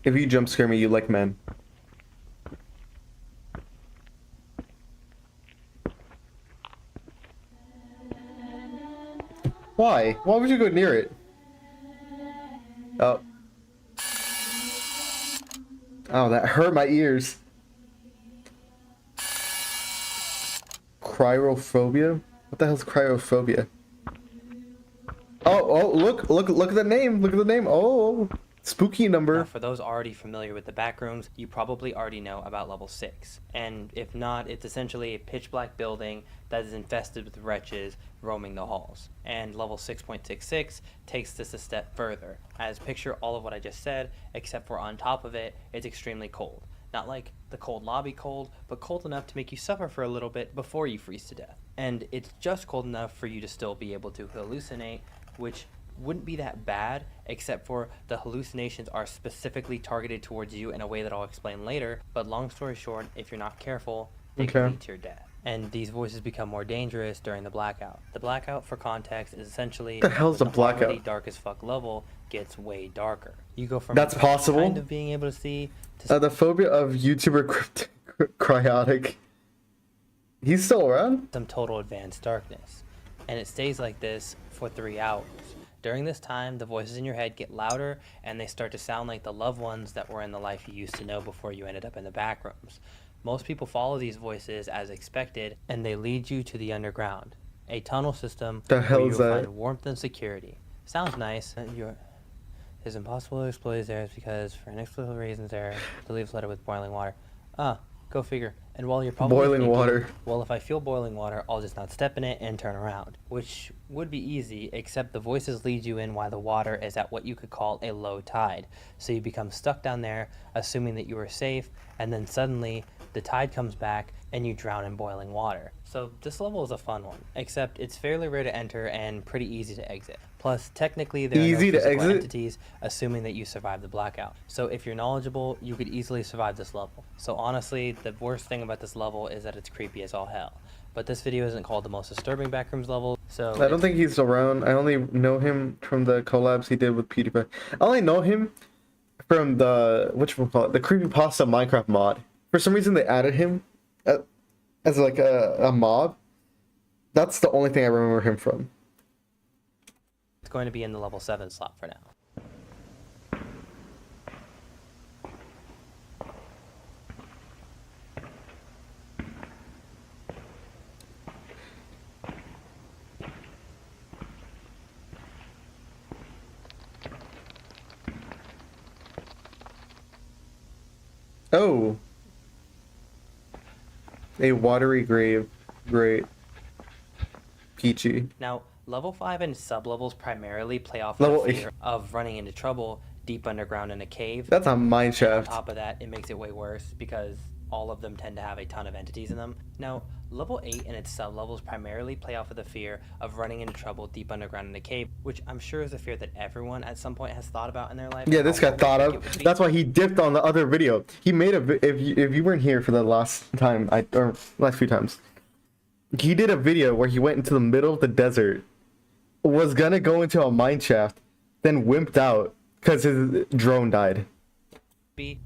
A: If you jump scare me, you like men. Why? Why would you go near it? Oh. Oh, that hurt my ears. Cryophobia? What the hell's cryophobia? Oh, look at the name. Look at the name. Oh, spooky
D: Now,
A: number.
D: for those already familiar with the backrooms, you probably already know about level 6. And if not, it's essentially a pitch black building that is infested with wretches roaming the halls. And level 6.66 takes this a step further, as picture all of what I just said, except for on top of it, it's extremely cold. Not like the cold lobby cold, but cold enough to make you suffer for a little bit before you freeze to death. And it's just cold enough for you to still be able to hallucinate, which wouldn't be that bad, except for the hallucinations are specifically targeted towards you in a way that I'll explain later. But long story short, if you're not careful, they can lead to your death. And these voices become more dangerous during the blackout. The blackout, for context, is essentially
A: The hell's
D: when
A: a blackout?
D: already dark as fuck level gets way darker. You go from
A: That's possible?
D: kind of being able to see to
A: The phobia of YouTuber Cryotic. He's still around?
D: some total advanced darkness. And it stays like this for 3 hours. During this time, the voices in your head get louder and they start to sound like the loved ones that were in the life you used to know before you ended up in the backrooms. Most people follow these voices as expected, and they lead you to the underground, a tunnel system
A: The
D: where
A: hell
D: you'll
A: is that?
D: find warmth and security. Sounds nice. It's impossible to explode these areas because, for inexplicable reasons, there to leave flooded with boiling water. Go figure. And while you're probably
A: Boiling
D: thinking,
A: water.
D: well, if I feel boiling water, I'll just not step in it and turn around. Which would be easy, except the voices lead you in while the water is at what you could call a low tide. So you become stuck down there, assuming that you are safe, and then suddenly the tide comes back and you drown in boiling water. So this level is a fun one, except it's fairly rare to enter and pretty easy to exit. Plus, technically, there
A: Easy
D: are
A: to
D: no physical
A: exit?
D: entities, assuming that you survive the blackout. So if you're knowledgeable, you could easily survive this level. So honestly, the worst thing about this level is that it's creepy as all hell. But this video isn't called the most disturbing backrooms level, so
A: I don't think he's around. I only know him from the collabs he did with PewDiePie. I only know him from the the creepypasta Minecraft mod. For some reason, they added him as like a mob. That's the only thing I remember him from.
D: it's going to be in the level 7 slot for now.
A: Oh, a watery grave. Great. Peachy.
D: Now, level 5 and sub-levels primarily play off
A: Level
D: the
A: eight.
D: fear of running into trouble deep underground in a cave.
A: That's a mine
D: On
A: shaft.
D: top of that, it makes it way worse because all of them tend to have a ton of entities in them. Now, level 8 and its sub-levels primarily play off of the fear of running into trouble deep underground in a cave, which I'm sure is a fear that everyone at some point has thought about in their life.
A: Yeah, this
D: How
A: got thought
D: horrific it
A: of.
D: would be.
A: That's why he dipped on the other video. He made if you weren't here for the last time, or last few times, he did a video where he went into the middle of the desert, was gonna go into a mine shaft, then wimped out because his drone died.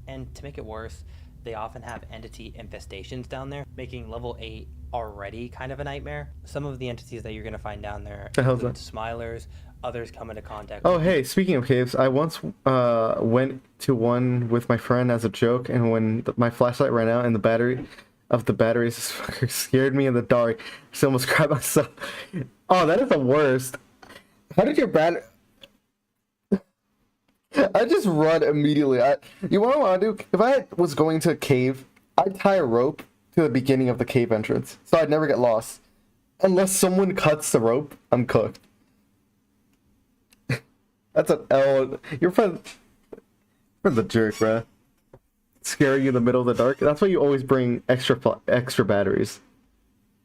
D: And to make it worse, they often have entity infestations down there, making level 8 already kind of a nightmare. Some of the entities that you're going to find down there
A: The hell's
D: include
A: that?
D: smilers, others come into contact
A: Oh,
D: with
A: hey, speaking of caves, I once went to one with my friend as a joke, and when my flashlight ran out and the batteries scared me in the dark, so I almost cried myself. Oh, that is the worst. How did your battery... I just run immediately. You know what I want to do? If I was going to a cave, I'd tie a rope to the beginning of the cave entrance, so I'd never get lost. Unless someone cuts the rope, I'm cooked. That's an L. Your friend's a jerk, bruh. Scaring you in the middle of the dark. That's why you always bring extra batteries.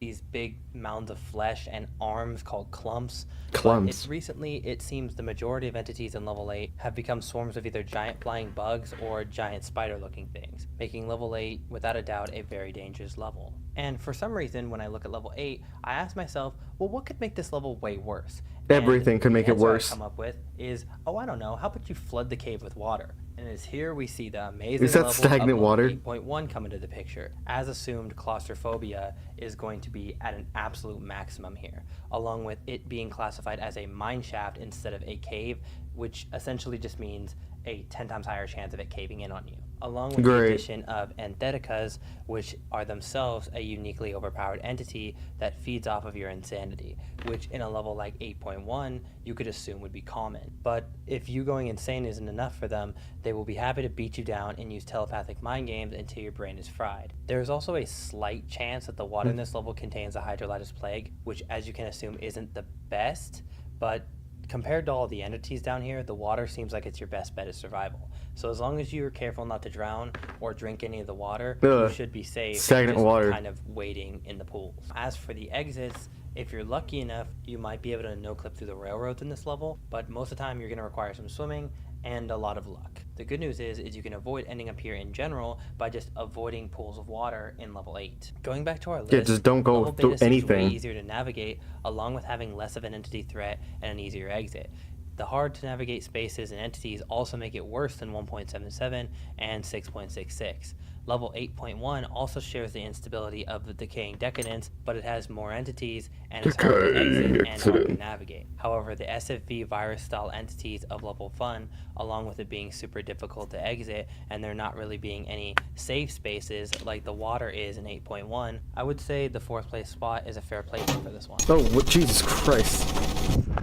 D: these big mounds of flesh and arms called clumps.
A: Clumps.
D: Recently, it seems the majority of entities in level 8 have become swarms of either giant flying bugs or giant spider-looking things, making level 8, without a doubt, a very dangerous level. And for some reason, when I look at level 8, I ask myself, well, what could make this level way worse?
A: Everything could make it worse.
D: The answer I come up with is, oh, I don't know, how about you flood the cave with water? And it's here we see the amazing
A: Is that
D: level
A: stagnant
D: of
A: water?
D: 8.1 come into the picture. As assumed, claustrophobia is going to be at an absolute maximum here, along with it being classified as a mine shaft instead of a cave, which essentially just means a 10 times higher chance of it caving in on you. Along with the addition of Anthedicas, which are themselves a uniquely overpowered entity that feeds off of your insanity, which in a level like 8.1 you could assume would be common. But if you going insane isn't enough for them, they will be happy to beat you down and use telepathic mind games until your brain is fried. There is also a slight chance that the water in this level contains a hydrolytis plague, which as you can assume isn't the best, but compared to all the entities down here, the water seems like it's your best bet of survival. So as long as you're careful not to drown or drink any of the water, you should be safe.
A: Stagnant
D: just
A: water.
D: Kind of waiting in the pools. As for the exits, if you're lucky enough, you might be able to no-clip through the railroads in this level, but most of the time you're going to require some swimming and a lot of luck. The good news is you can avoid ending up here in general by just avoiding pools of water in level 8. Going back to our list,
A: just don't go
D: level
A: through
D: beta seems
A: anything.
D: way easier to navigate, along with having less of an entity threat and an easier exit. The hard to navigate spaces and entities also make it worse than 1.77 and 6.66. Level 8.1 also shares the instability of the decaying decadence, but it has more entities and is hard to exit and hard to navigate. However, the SFV virus-style entities of level 1, along with it being super difficult to exit and there not really being any safe spaces like the water is in 8.1, I would say the 4th place spot is a fair placement for this one.
A: Oh, what, Jesus Christ.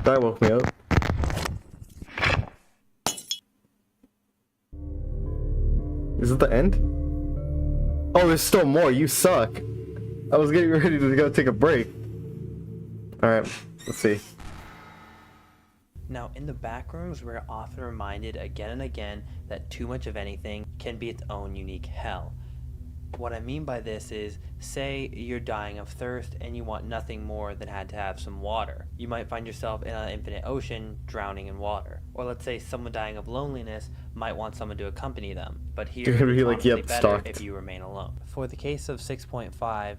A: That woke me up. Is it the end? Oh, there's still more. You suck. I was getting ready to go take a break. Alright, let's see.
D: Now, in the backrooms, we're often reminded again and again that too much of anything can be its own unique hell. What I mean by this is, say you're dying of thirst and you want nothing more than had to have some water. You might find yourself in an infinite ocean drowning in water. Or let's say someone dying of loneliness might want someone to accompany them. But here it's honestly better if you remain alone. For the case of 6.5,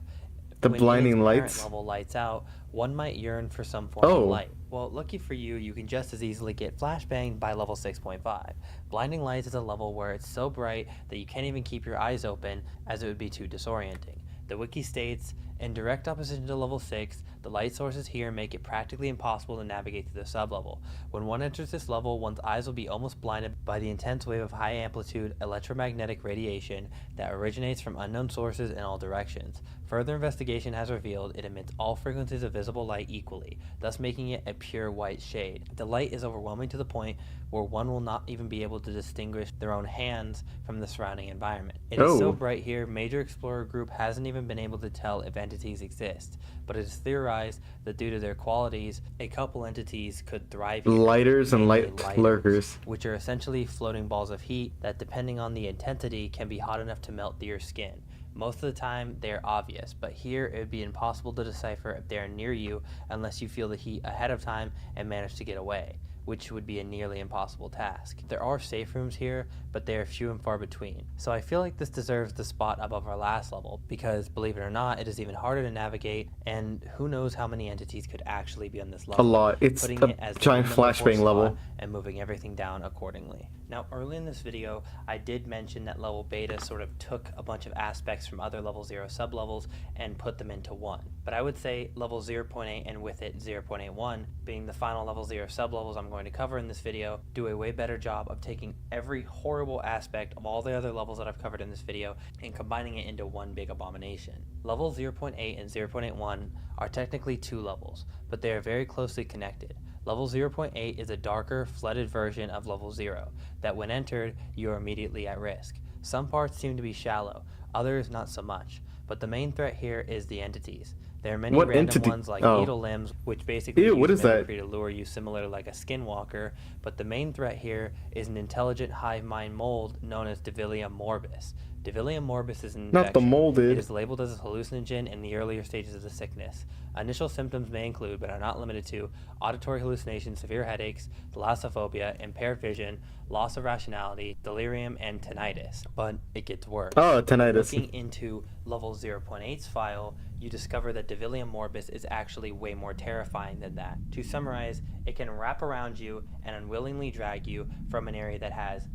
A: the
D: when
A: blinding
D: its
A: lights
D: current level lights out, one might yearn for some form of light. Well, lucky for you, you can just as easily get flashbanged by level 6.5. Blinding lights is a level where it's so bright that you can't even keep your eyes open, as it would be too disorienting. The wiki states, in direct opposition to level 6, the light sources here make it practically impossible to navigate through the sublevel. When one enters this level, one's eyes will be almost blinded by the intense wave of high-amplitude electromagnetic radiation that originates from unknown sources in all directions. Further investigation has revealed it emits all frequencies of visible light equally, thus making it a pure white shade. The light is overwhelming to the point where one will not even be able to distinguish their own hands from the surrounding environment. It is so bright here, Major Explorer Group hasn't even been able to tell if entities exist, but it is theorized that due to their qualities, a couple entities could thrive here.
A: Lighters and light lurkers,
D: which are essentially floating balls of heat that, depending on the intensity, can be hot enough to melt through your skin. Most of the time, they're obvious, but here it would be impossible to decipher if they are near you unless you feel the heat ahead of time and manage to get away. which would be a nearly impossible task. There are safe rooms here, but they are few and far between. So I feel like this deserves the spot above our last level, because believe it or not, it is even harder to navigate, and who knows how many entities could actually be on this level.
A: A lot. It's
D: putting
A: a
D: it as the
A: giant
D: number 4
A: flashbang level.
D: spot and moving everything down accordingly. Now, early in this video, I did mention that level beta sort of took a bunch of aspects from other level 0 sublevels and put them into one. But I would say level 0.8 and with it 0.81, being the final level 0 sublevels I'm going to cover in this video, do a way better job of taking every horrible aspect of all the other levels that I've covered in this video and combining it into one big abomination. Level 0.8 and 0.81 are technically 2 levels, but they are very closely connected. Level 0.8 is a darker, flooded version of level 0, that when entered, you are immediately at risk. Some parts seem to be shallow, others not so much, but the main threat here is the entities. There are many
A: What
D: random
A: entity?
D: ones like
A: Oh.
D: needle limbs, which basically
A: Ew, what
D: use
A: is that?
D: mimicry to lure you similar to like a skinwalker, but the main threat here is an intelligent hive mind mold known as Divilium morbus. Divilium morbus is an
A: Not the
D: infection.
A: molded.
D: It is labeled as a hallucinogen in the earlier stages of the sickness. Initial symptoms may include, but are not limited to, auditory hallucinations, severe headaches, thalassophobia, impaired vision, loss of rationality, delirium, and tinnitus. But it gets worse.
A: Oh, tinnitus.
D: Looking into level 0.8's file, you discover that Divilium morbus is actually way more terrifying than that. To summarize, it can wrap around you and unwillingly drag you from an area that has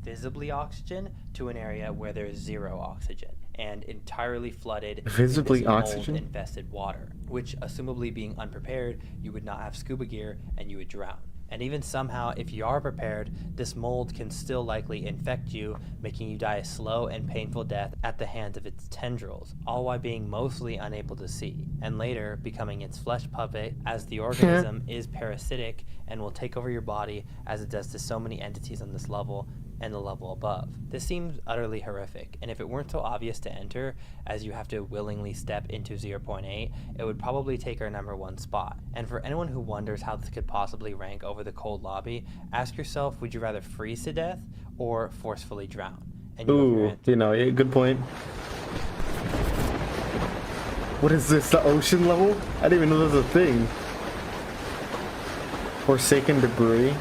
D: visibly oxygen to an area where there is 0 oxygen and entirely flooded
A: Visibly
D: in this
A: oxygen?
D: mold-infested water, which, assumably being unprepared, you would not have scuba gear and you would drown. And even somehow, if you are prepared, this mold can still likely infect you, making you die a slow and painful death at the hands of its tendrils, all while being mostly unable to see, and later becoming its flesh puppet, as the organism is parasitic and will take over your body as it does to so many entities on this level and the level above. This seems utterly horrific, and if it weren't so obvious to enter, as you have to willingly step into 0.8, it would probably take our number 1 spot. And for anyone who wonders how this could possibly rank over the cold lobby, ask yourself, would you rather freeze to death or forcefully drown? And you have your
A: Ooh,
D: answer.
A: you know, yeah, good point. What is this, the ocean level? I didn't even know there was a thing. Forsaken debris.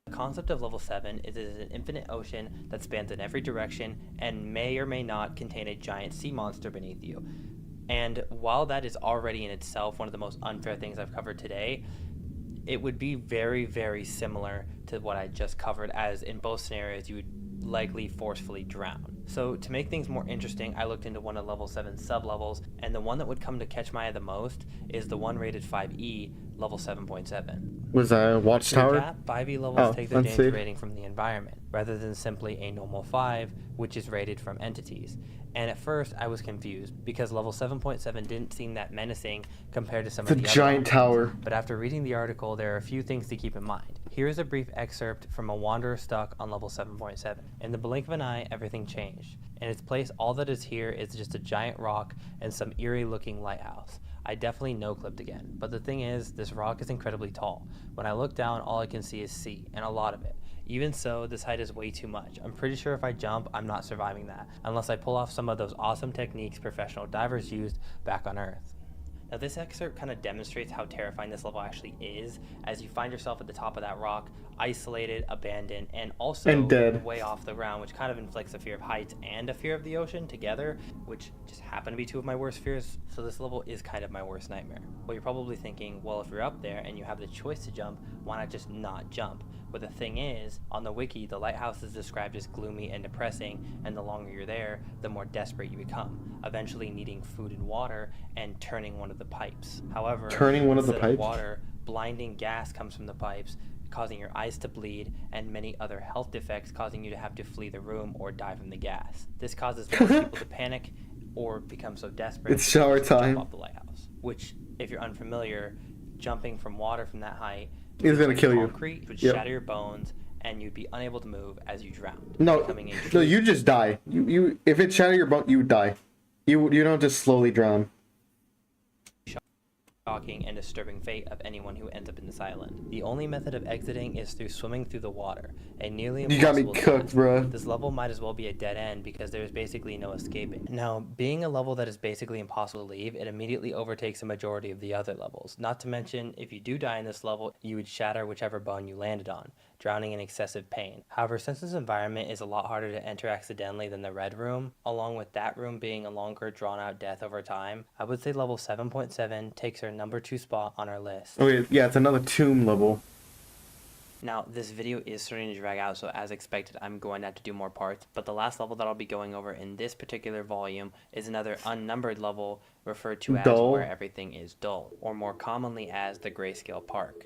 D: The concept of level 7 is it is an infinite ocean that spans in every direction and may or may not contain a giant sea monster beneath you. And while that is already in itself one of the most unfair things I've covered today, it would be very, very similar to what I just covered, as in both scenarios you would likely forcefully drown. So to make things more interesting, I looked into one of level 7's sublevels, and the one that would come to catch my eye the most is the one rated 5E, level 7.7.
A: Was that a
D: To
A: watchtower?
D: recap, 5e levels take their
A: let's
D: danger
A: see.
D: rating from the environment, rather than simply a normal 5, which is rated from entities. And at first, I was confused, because level 7.7 didn't seem that menacing compared to some
A: The
D: of the
A: giant
D: other ones.
A: tower.
D: But after reading the article, there are a few things to keep in mind. Here is a brief excerpt from a wanderer stuck on level 7.7. In the blink of an eye, everything changed. In its place, all that is here is just a giant rock and some eerie-looking lighthouse. I definitely no-clipped again, but the thing is, this rock is incredibly tall. When I look down, all I can see is sea, and a lot of it. Even so, this height is way too much. I'm pretty sure if I jump, I'm not surviving that, unless I pull off some of those awesome techniques professional divers used back on Earth. Now this excerpt kind of demonstrates how terrifying this level actually is, as you find yourself at the top of that rock, isolated, abandoned, and also
A: And dead.
D: way off the ground, which kind of inflicts a fear of heights and a fear of the ocean together, which just happen to be 2 of my worst fears, so this level is kind of my worst nightmare. Well, you're probably thinking, well, if you're up there and you have the choice to jump, why not just not jump? But the thing is, on the wiki, the lighthouse is described as gloomy and depressing, and the longer you're there, the more desperate you become, eventually needing food and water and turning one of the pipes. However,
A: Turning one of the
D: instead
A: pipes?
D: water, blinding gas comes from the pipes, causing your eyes to bleed, and many other health defects causing you to have to flee the room or die from the gas. This causes most people to panic or become so desperate
A: It's shower
D: that they jump
A: time.
D: off the lighthouse, which, if you're unfamiliar, jumping from water from that height
A: It's gonna kill you.
D: concrete would
A: Yep.
D: shatter your bones, and you'd be unable to move as you drown.
A: No,
D: becoming a
A: no,
D: true
A: you just die. You if it shatter your bone, you die. You don't just slowly drown.
D: shock shocking and disturbing fate of anyone who ends up in this island. The only method of exiting is through swimming through the water, a nearly
A: You got me
D: impossible
A: cooked,
D: task.
A: bruh.
D: This level might as well be a dead end because there is basically no escaping. Now, being a level that is basically impossible to leave, it immediately overtakes the majority of the other levels. Not to mention, if you do die in this level, you would shatter whichever bone you landed on, drowning in excessive pain. However, since this environment is a lot harder to enter accidentally than the red room, along with that room being a longer drawn out death over time, I would say level 7.7 takes our number 2 spot on our list.
A: Oh wait, yeah, it's another tomb level.
D: Now, this video is starting to drag out, so as expected, I'm going to have to do more parts, but the last level that I'll be going over in this particular volume is another unnumbered level referred to as
A: Dull.
D: where everything is dull, or more commonly as the Grayscale Park.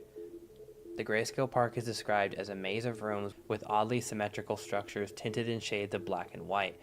D: The Grayscale Park is described as a maze of rooms with oddly symmetrical structures tinted in shades of black and white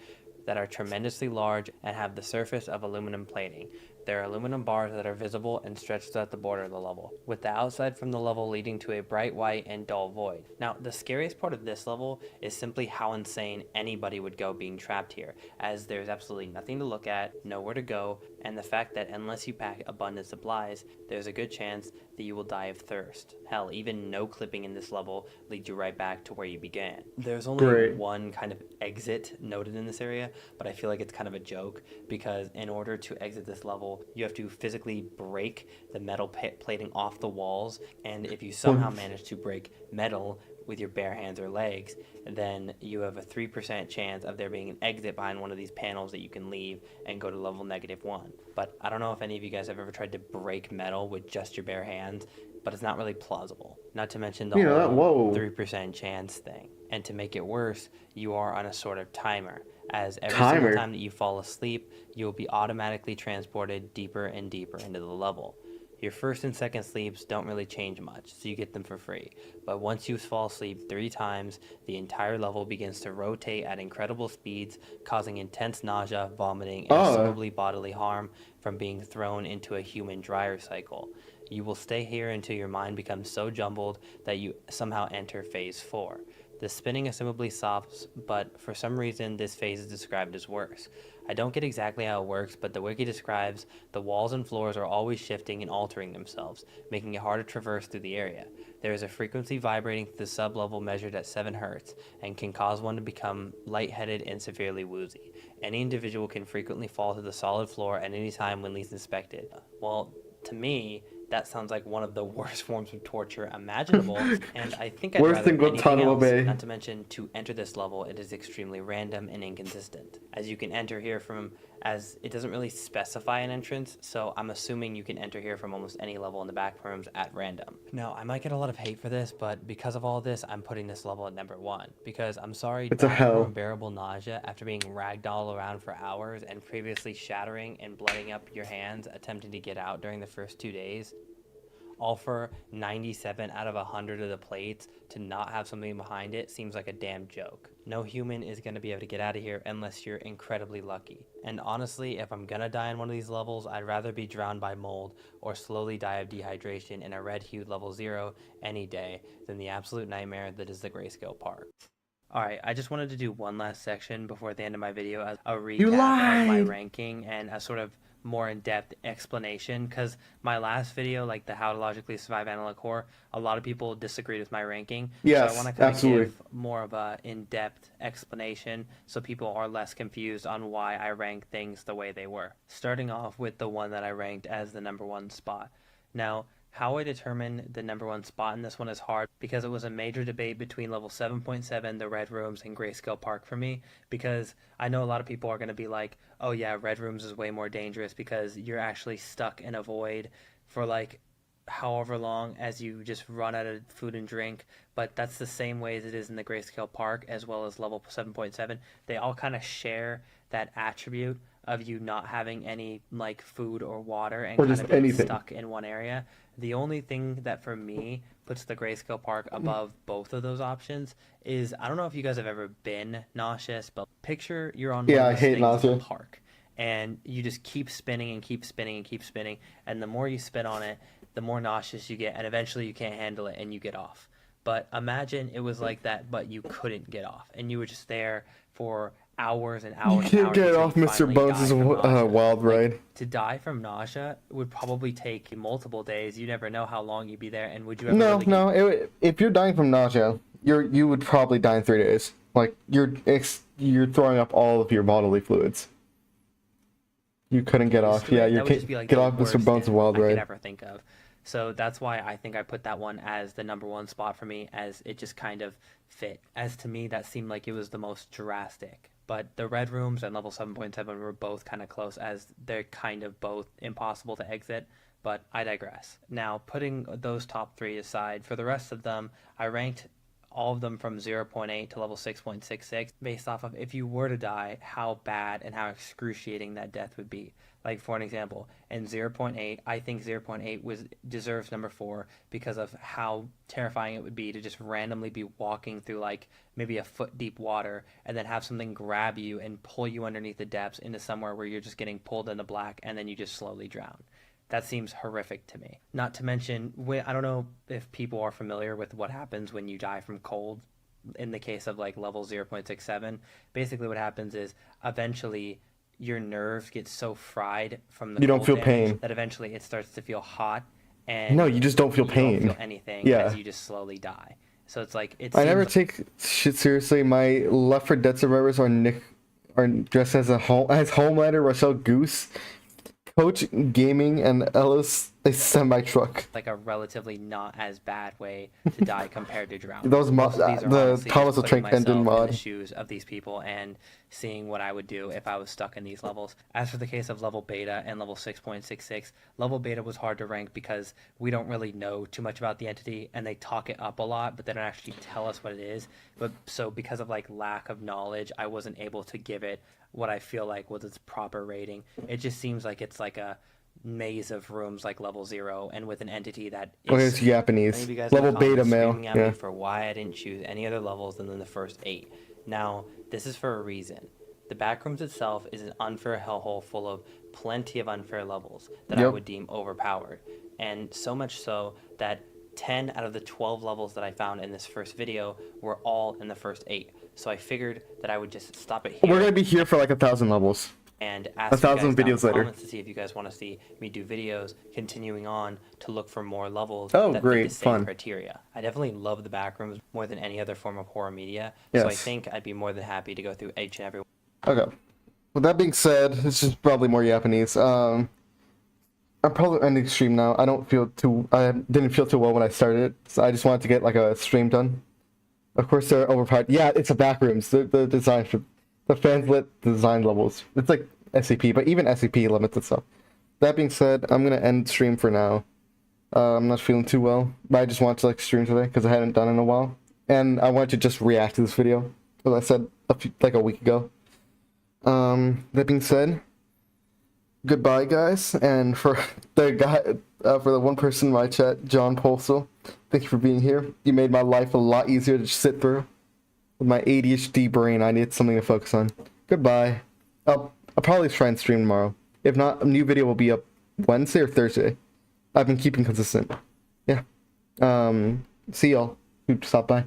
D: that are tremendously large and have the surface of aluminum plating. There are aluminum bars that are visible and stretched at the border of the level, with the outside from the level leading to a bright white and dull void. Now, the scariest part of this level is simply how insane anybody would go being trapped here, as there's absolutely nothing to look at, nowhere to go, and the fact that unless you pack abundant supplies, there's a good chance that you will die of thirst. Hell, even no clipping in this level leads you right back to where you began. There's only
A: Great.
D: one kind of exit noted in this area, but I feel like it's kind of a joke because in order to exit this level, you have to physically break the metal plating off the walls, and if you somehow manage to break metal with your bare hands or legs, then you have a 3% chance of there being an exit behind one of these panels that you can leave and go to level -1. But I don't know if any of you guys have ever tried to break metal with just your bare hands, but it's not really plausible. Not to mention the whole 3% chance thing. And to make it worse, you are on a sort of timer, as every single time that you fall asleep, you will be automatically transported deeper and deeper into the level. Your first and second sleeps don't really change much, so you get them for free. But once you fall asleep 3 times, the entire level begins to rotate at incredible speeds, causing intense nausea, vomiting, and assumably bodily harm from being thrown into a human dryer cycle. You will stay here until your mind becomes so jumbled that you somehow enter phase 4. The spinning assumably stops, but for some reason this phase is described as worse. I don't get exactly how it works, but the wiki describes the walls and floors are always shifting and altering themselves, making it hard to traverse through the area. There is a frequency vibrating through the sub-level measured at 7 Hz and can cause one to become lightheaded and severely woozy. Any individual can frequently fall to the solid floor at any time when least expected. Well, to me, that sounds like one of the worst forms of torture imaginable, and I think I'd
A: Worse
D: rather
A: than
D: anything
A: Guantanamo
D: else.
A: Bay.
D: Not to mention, to enter this level, it is extremely random and inconsistent. As you can enter here from, as it doesn't really specify an entrance, so I'm assuming you can enter here from almost any level in the backrooms at random. Now, I might get a lot of hate for this, but because of all this, I'm putting this level at number 1, because I'm sorry,
A: It's a
D: dying
A: hell.
D: from unbearable nausea after being ragdolled around for hours and previously shattering and blooding up your hands attempting to get out during the first 2 days, all for 97 out of 100 of the plates to not have something behind it seems like a damn joke. No human is going to be able to get out of here unless you're incredibly lucky. And honestly, if I'm going to die in one of these levels, I'd rather be drowned by mold or slowly die of dehydration in a red-hued level 0 any day than the absolute nightmare that is the Grayscale Park. Alright, I just wanted to do one last section before the end of my video as a recap of my ranking and a sort of more in-depth explanation, because my last video, like the how to logically survive Analog Core, a lot of people disagreed with my ranking.
A: Yes,
D: so I want to kind of
A: absolutely.
D: give more of a in-depth explanation so people are less confused on why I rank things the way they were. Starting off with the one that I ranked as the number 1 spot. Now, how I determine the number 1 spot in this one is hard because it was a major debate between level 7.7, the Red Rooms, and Grayscale Park for me, because I know a lot of people are going to be like, oh yeah, Red Rooms is way more dangerous because you're actually stuck in a void for like however long as you just run out of food and drink, but that's the same way as it is in the Grayscale Park as well as level 7.7. They all kind of share that attribute of you not having any like food or water and
A: Or
D: kind
A: just
D: of being
A: anything.
D: stuck in one area. The only thing that for me puts the Grayscale Park above both of those options is, I don't know if you guys have ever been nauseous, but picture you're on one
A: Yeah,
D: of
A: I
D: those
A: hate
D: things in
A: nausea.
D: the park and you just keep spinning and keep spinning and keep spinning, and the more you spin on it, the more nauseous you get, and eventually you can't handle it and you get off. But imagine it was like that, but you couldn't get off, and you were just there for hours and
A: You
D: hours and
A: can't
D: hours
A: get
D: until
A: off
D: you
A: Mr.
D: finally
A: Bones'
D: die from nausea.
A: wild ride.
D: To die from nausea would probably take multiple days. You never know how long you'd be there, and would you ever
A: No,
D: really
A: no. If you're dying from nausea, you would probably die in 3 days. Like you're throwing up all of your bodily fluids. You couldn't get off. Yeah, you
D: that would just be
A: can't
D: like
A: get
D: the
A: off Mr.
D: worst
A: Bones'
D: end
A: wild
D: I could
A: ride.
D: ever think of. So that's why I think I put that one as the number one spot for me, as it just kind of fit. As to me, that seemed like it was the most drastic. But the red rooms and level 7.7 were both kind of close, as they're kind of both impossible to exit. But I digress. Now, putting those top 3 aside, for the rest of them, I ranked all of them from 0.8 to level 6.66 based off of if you were to die, how bad and how excruciating that death would be. Like, for an example, in 0.8, I think 0.8 deserves number 4 because of how terrifying it would be to just randomly be walking through like maybe a foot deep water and then have something grab you and pull you underneath the depths into somewhere where you're just getting pulled into black and then you just slowly drown. That seems horrific to me. Not to mention, I don't know if people are familiar with what happens when you die from cold. In the case of like level 0.67, basically what happens is eventually your nerves get so fried from the
A: You don't
D: cold
A: feel
D: damage
A: pain.
D: that eventually it starts to feel hot, and
A: No, you just don't feel
D: you
A: pain.
D: don't feel anything
A: Yeah.
D: as you just slowly die. So it's like
A: I never take shit seriously. My Left 4 Dead survivors are dressed as Homelander, Rochelle Goose, Coach Gaming, and Ellis a semi truck.
D: like a relatively not as bad way to die compared to drowning.
A: Those
D: Most of these are
A: the
D: honestly
A: Thomas
D: just
A: the
D: putting
A: Tank Engine
D: myself in the
A: mod.
D: shoes of these people and seeing what I would do if I was stuck in these levels. As for the case of level beta and level 6.66, level beta was hard to rank because we don't really know too much about the entity and they talk it up a lot, but they don't actually tell us what it is. But so because of like lack of knowledge, I wasn't able to give it what I feel like was its proper rating. It just seems like it's like a maze of rooms like level 0 and with an entity that is
A: Oh, it's Japanese.
D: Any of you guys in the
A: Level beta
D: comments
A: male.
D: screaming at me
A: Yeah.
D: for why I didn't choose any other levels than the first 8. Now, this is for a reason. The backrooms itself is an unfair hellhole full of plenty of unfair levels that I
A: Yep.
D: would deem overpowered. And so much so that 10 out of the 12 levels that I found in this first video were all in the first 8. So I figured that I would just stop it here
A: We're gonna be here for like 1,000 levels.
D: and ask
A: 1,000
D: you guys down in
A: videos
D: the
A: later.
D: comments to see if you guys want to see me do videos continuing on to look for more levels
A: Oh,
D: that
A: great,
D: fit the same
A: fun.
D: criteria. I definitely love the backrooms more than any other form of horror media, so I
A: Yes.
D: think I'd be more than happy to go through each and every one.
A: Okay. With that being said, it's just probably more Japanese. I'm probably ending stream now. I didn't feel too well when I started, so I just wanted to get like a stream done. Of course, they're overpowered. Yeah, it's a backrooms. The design for the fans lit design levels. It's like SCP, but even SCP limits itself. That being said, I'm gonna end stream for now. I'm not feeling too well, but I just wanted to like stream today because I hadn't done it in a while, and I wanted to just react to this video, as I said like a week ago. That being said, goodbye, guys, and for the one person in my chat, John Postal, thank you for being here. You made my life a lot easier to sit through. With my ADHD brain, I need something to focus on. Goodbye. I'll probably try and stream tomorrow. If not, a new video will be up Wednesday or Thursday. I've been keeping consistent. Yeah. See y'all who stopped by.